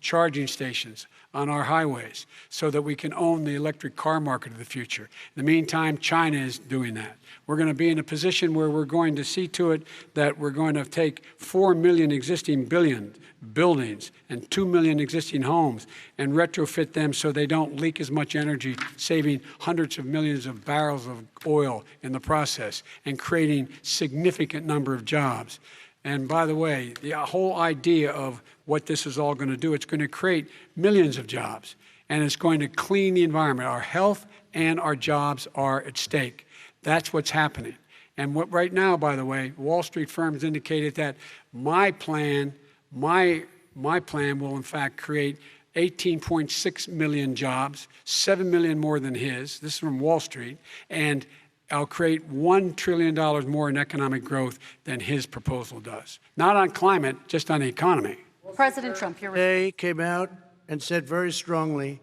charging stations on our highways so that we can own the electric car market of the future. In the meantime, China is doing that. We're going to be in a position where we're going to see to it that we're going to take 4 million existing buildings and 2 million existing homes and retrofit them so they don't leak as much energy, saving hundreds of millions of barrels of oil in the process and creating significant number of jobs. And by the way, the whole idea of what this is all going to do, it's going to create millions of jobs, and it's going to clean the environment. Our health and our jobs are at stake. That's what's happening. And right now, by the way, Wall Street firms indicated that my plan will in fact create 18.6 million jobs, 7 million more than his. This is from Wall Street. And I'll create $1 trillion more in economic growth than his proposal does. Not on climate, just on the economy. President Trump, your They came out and said very strongly,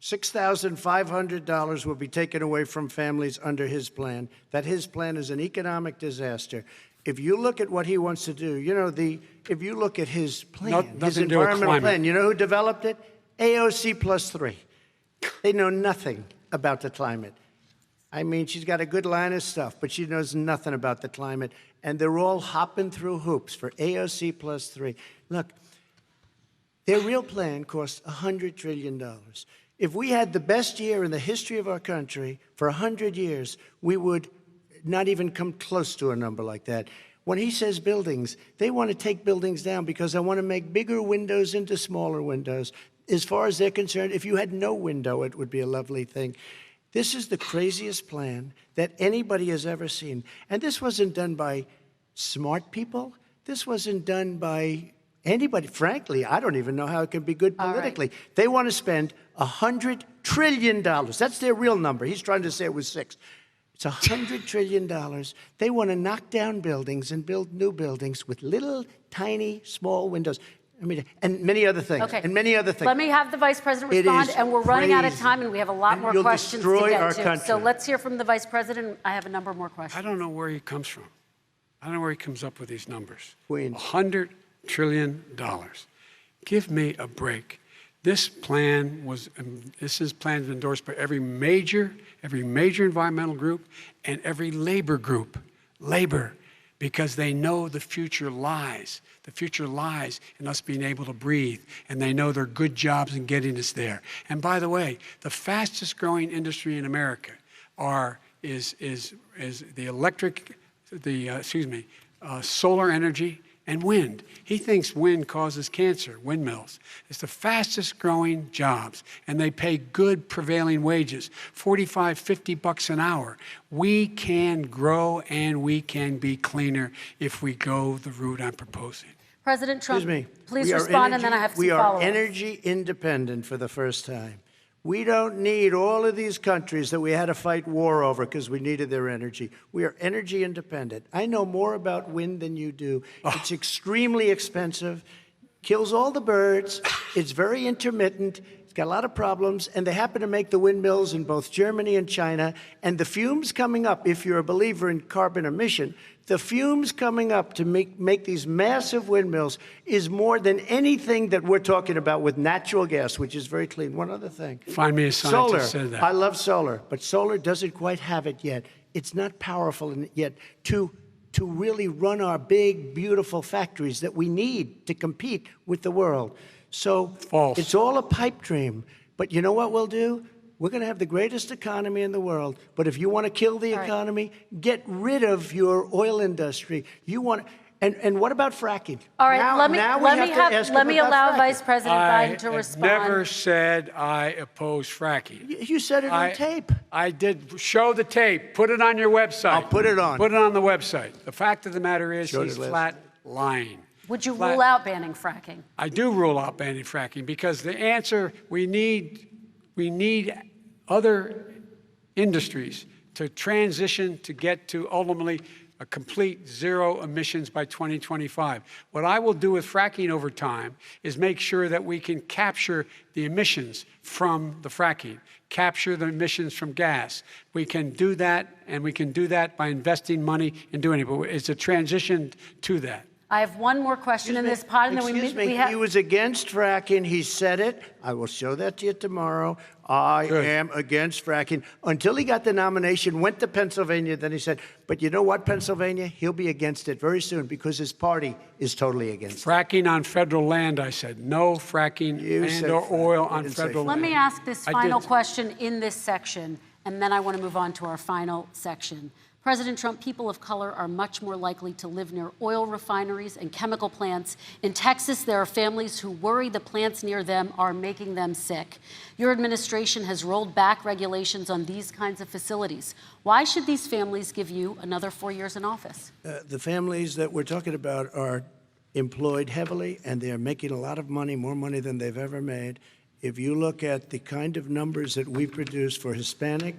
$6,500 will be taken away from families under his plan, that his plan is an economic disaster. If you look at what he wants to do, if you look at his plan, his environmental plan, you know who developed it? AOC plus 3. They know nothing about the climate. I mean, she's got a good line of stuff, but she knows nothing about the climate. And they're all hopping through hoops for AOC plus 3. Look, their real plan costs $100 trillion. If we had the best year in the history of our country for 100 years, we would not even come close to a number like that. When he says buildings, they want to take buildings down because they want to make bigger windows into smaller windows. as far as they're concerned, if you had no window, it would be a lovely thing. This is the craziest plan that anybody has ever seen. And this wasn't done by smart people. This wasn't done by anybody. Frankly, I don't even know how it can be good politically. Right. They want to spend $100 trillion. That's their real number. He's trying to say it was 6. It's $100 trillion. They want to knock down buildings and build new buildings with little, tiny, small windows. I mean, and many other things. Okay. And many other things. Let me have the Vice President It respond, is and we're running out of crazy. time, and we have a lot And more you'll questions to destroy get our to. country. So let's hear from the Vice President. I have a number more questions. I don't know where he comes from. I don't know where he comes up with these numbers. Queens. $100 trillion. Give me a break. This plan was, plan is endorsed by every major environmental group and every labor group. Labor, because they know the future lies. The future lies in us being able to breathe, and they know there are good jobs in getting us there. And by the way, the fastest growing industry in America is solar energy and wind. He thinks wind causes cancer, windmills. It's the fastest growing jobs, and they pay good prevailing wages, $45, $50 an hour. We can grow and we can be cleaner if we go the route I'm proposing. President Trump, Excuse me. please We are respond, and then I have some We are follow-ups. energy independent for the first time. We don't need all of these countries that we had to fight war over because we needed their energy. We are energy independent. I know more about wind than you do. It's extremely expensive, kills all the birds, it's very intermittent, it's got a lot of problems, and they happen to make the windmills in both Germany and China. And the fumes coming up, if you're a believer in carbon emission, the fumes coming up to make these massive windmills is more than anything that we're talking about with natural gas, which is very clean. One other thing. Find me a scientist who said that. I love solar, but solar doesn't quite have it yet. It's not powerful yet to really run our big, beautiful factories that we need to compete with the world. So False. It's all a pipe dream. But you know what we'll do? We're going to have the greatest economy in the world. But if you want to kill the economy, get rid of your oil industry. You want, and what about fracking? All right, now, let me allow fracking. Vice President Biden to I respond. never said I oppose fracking. You said it on tape. I did. Show the tape. Put it on your website. I'll put it on. Put it on the website. The fact of the matter is Show he's the list. flat lying. Would you rule out banning fracking? I do rule out banning fracking because the answer, we need other industries to transition to get to ultimately a complete zero emissions by 2025. What I will do with fracking over time is make sure that we can capture the emissions from the fracking, capture the emissions from gas. We can do that, and we can do that by investing money in doing it. But it's a transition to that. I have one more question in this pod, and then we have. He was against fracking. He said it. I will show that to you tomorrow. I am against fracking. Until he got the nomination, went to Pennsylvania, then he said, but you know what, Pennsylvania? He'll be against it very soon because his party is totally against it. Fracking on federal land, I said. No fracking or oil on federal land. Let me ask this final question in this section, and then I want to move on to our final section. President Trump, people of color are much more likely to live near oil refineries and chemical plants. In Texas, there are families who worry the plants near them are making them sick. Your administration has rolled back regulations on these kinds of facilities. Why should these families give you another 4 years in office? The families that we're talking about are employed heavily, and they're making a lot of money, more money than they've ever made. If you look at the kind of numbers that we produce for Hispanic,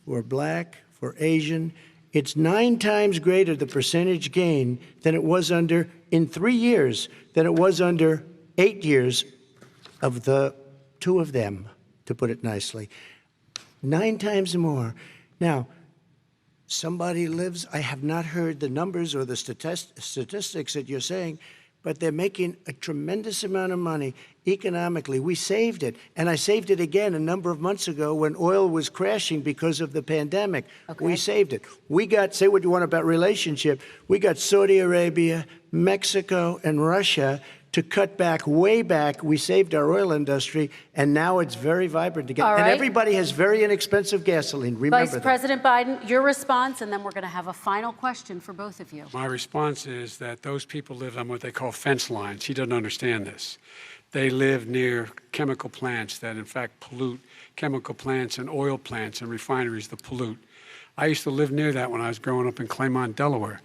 for Black, for Asian, it's 9 times greater, the percentage gain, than it was in 3 years, than it was under 8 years of the 2 of them, to put it nicely. 9 times more. Now, somebody lives, I have not heard the numbers or the statistics that you're saying, but they're making a tremendous amount of money economically. We saved it, and I saved it again a number of months ago when oil was crashing because of the pandemic. Okay. We saved it. We got, say what you want about relationship, we got Saudi Arabia, Mexico, and Russia to cut back, way back. We saved our oil industry, and now it's very vibrant again. All right. And everybody has very inexpensive gasoline. Remember Vice President Biden, your response, and then we're going to have a final question for both of you. My response is that those people live on what they call fence lines. He doesn't understand this. They live near chemical plants that, in fact, pollute, chemical plants and oil plants and refineries that pollute. I used to live near that when I was growing up in Claymont, Delaware.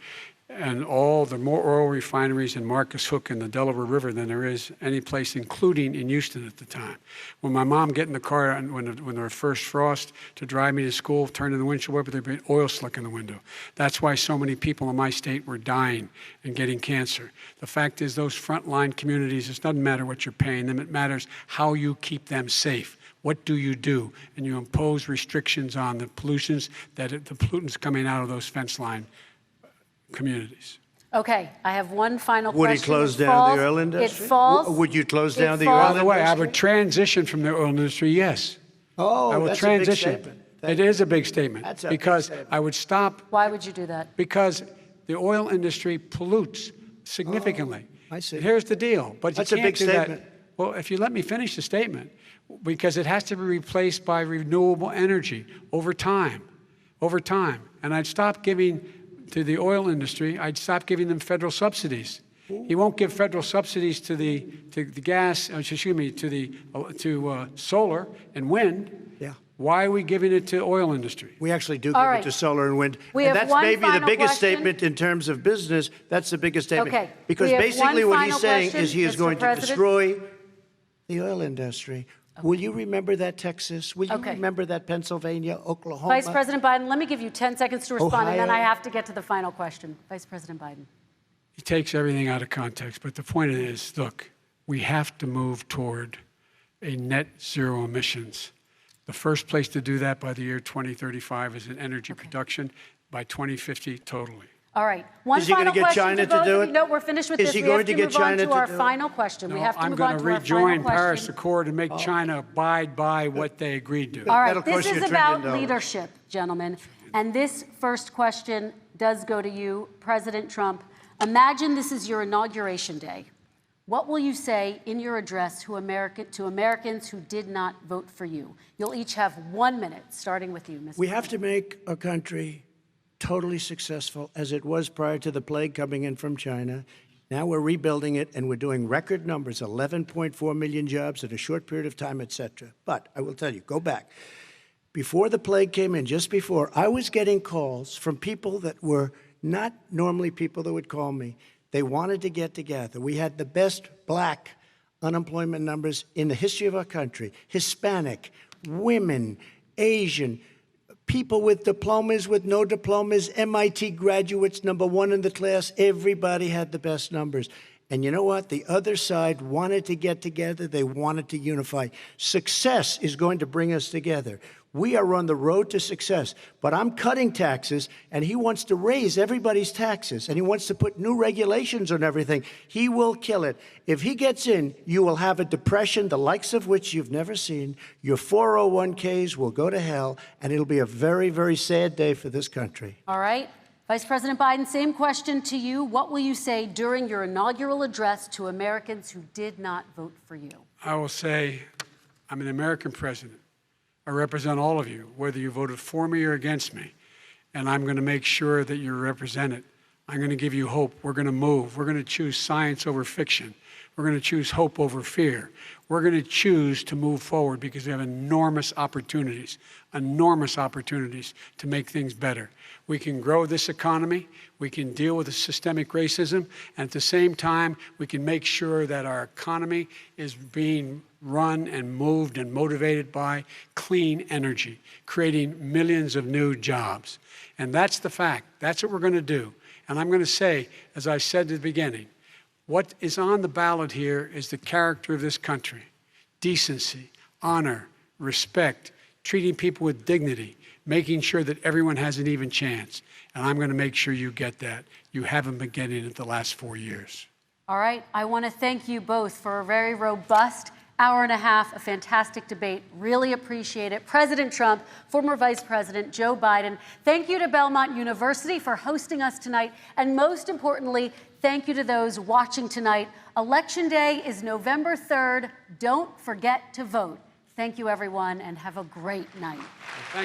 And more oil refineries in Marcus Hook and the Delaware River than there is any place, including in Houston at the time. When my mom get in the car and when there was first frost to drive me to school, turn in the windshield wiper, there'd be oil slick in the window. That's why so many people in my state were dying and getting cancer. The fact is, those frontline communities, it doesn't matter what you're paying them, it matters how you keep them safe. What do? And you impose restrictions on the pollutions the pollutants coming out of those fence line communities. Okay, I have one final Would question. he close down the oil industry? It falls. Would you close down the falls- oil By industry? the way, I would transition from the oil industry, yes. Oh, I would that's transition. a big statement. It is a big statement. That's a big because statement. I would stop Why would you do that? because the oil industry pollutes significantly. I see. Here's the deal. But That's you a can't big do statement. that. Well, if you let me finish the statement, because it has to be replaced by renewable energy over time. And I'd stop giving to the oil industry, I'd stop giving them federal subsidies. He won't give federal subsidies to the solar and wind. Yeah. Why are we giving it to oil industry? We actually do give All right. it to solar and wind. We And have that's one maybe the final biggest question. statement in terms of business. That's the biggest statement. Okay. Because We have basically one what he's final saying question, is he is Mr. going to President. destroy the oil industry. Will you remember that, Texas? Will you Okay. remember that, Pennsylvania, Oklahoma? Vice President Biden, let me give you 10 seconds to respond, and then Ohio. I have to get to the final question. Vice President Biden. He takes everything out of context. But the point is, look, we have to move toward a net zero emissions. The first place to do that by the year 2035 is in energy production, by 2050 totally. All right. One Is he final gonna get question China to to both do of it? you. No, we're finished with Is this. he We have going to to get move on China to to our do it? final question. We No, have to I'm move going on to to our final rejoin Paris question. Accord and make China abide by what they agreed to. All right, That'll this cost you is $1 about trillion. leadership, gentlemen. And this first question does go to you, President Trump. Imagine this is your inauguration day. What will you say in your address to Americans who did not vote for you? You'll each have 1 minute, starting with you, Mr. We have to make our country totally successful as it was prior to the plague coming in from China. Now we're rebuilding it, and we're doing record numbers, 11.4 million jobs in a short period of time, et cetera. But I will tell you, go back. Before the plague came in, just before, I was getting calls from people that were not normally people that would call me. They wanted to get together. We had the best black unemployment numbers in the history of our country. Hispanic, women, Asian, people with diplomas, with no diplomas, MIT graduates, #1 in the class. Everybody had the best numbers. And you know what? The other side wanted to get together. They wanted to unify. Success is going to bring us together. We are on the road to success. But I'm cutting taxes, and he wants to raise everybody's taxes, and he wants to put new regulations on everything. He will kill it. If he gets in, you will have a depression, the likes of which you've never seen. Your 401ks will go to hell, and it'll be a very, very sad day for this country. All right. Vice President Biden, same question to you. What will you say during your inaugural address to Americans who did not vote for you? I will say, I'm an American president. I represent all of you, whether you voted for me or against me. And I'm going to make sure that you're represented. I'm going to give you hope. We're going to move. We're going to choose science over fiction. We're going to choose hope over fear. We're going to choose to move forward because we have enormous opportunities to make things better. We can grow this economy. We can deal with the systemic racism. And at the same time, we can make sure that our economy is being run and moved and motivated by clean energy, creating millions of new jobs. And that's the fact. That's what we're going to do. And I'm going to say, as I said at the beginning, what is on the ballot here is the character of this country: decency, honor, respect, treating people with dignity, making sure that everyone has an even chance. And I'm going to make sure you get that. You haven't been getting it the last 4 years. All right. I want to thank you both for a very robust hour and a half, a fantastic debate. Really appreciate it. President Trump, former Vice President Joe Biden, thank you to Belmont University for hosting us tonight. And most importantly, thank you to those watching tonight. Election Day is November 3rd. Don't forget to vote. Thank you, everyone, and have a great night.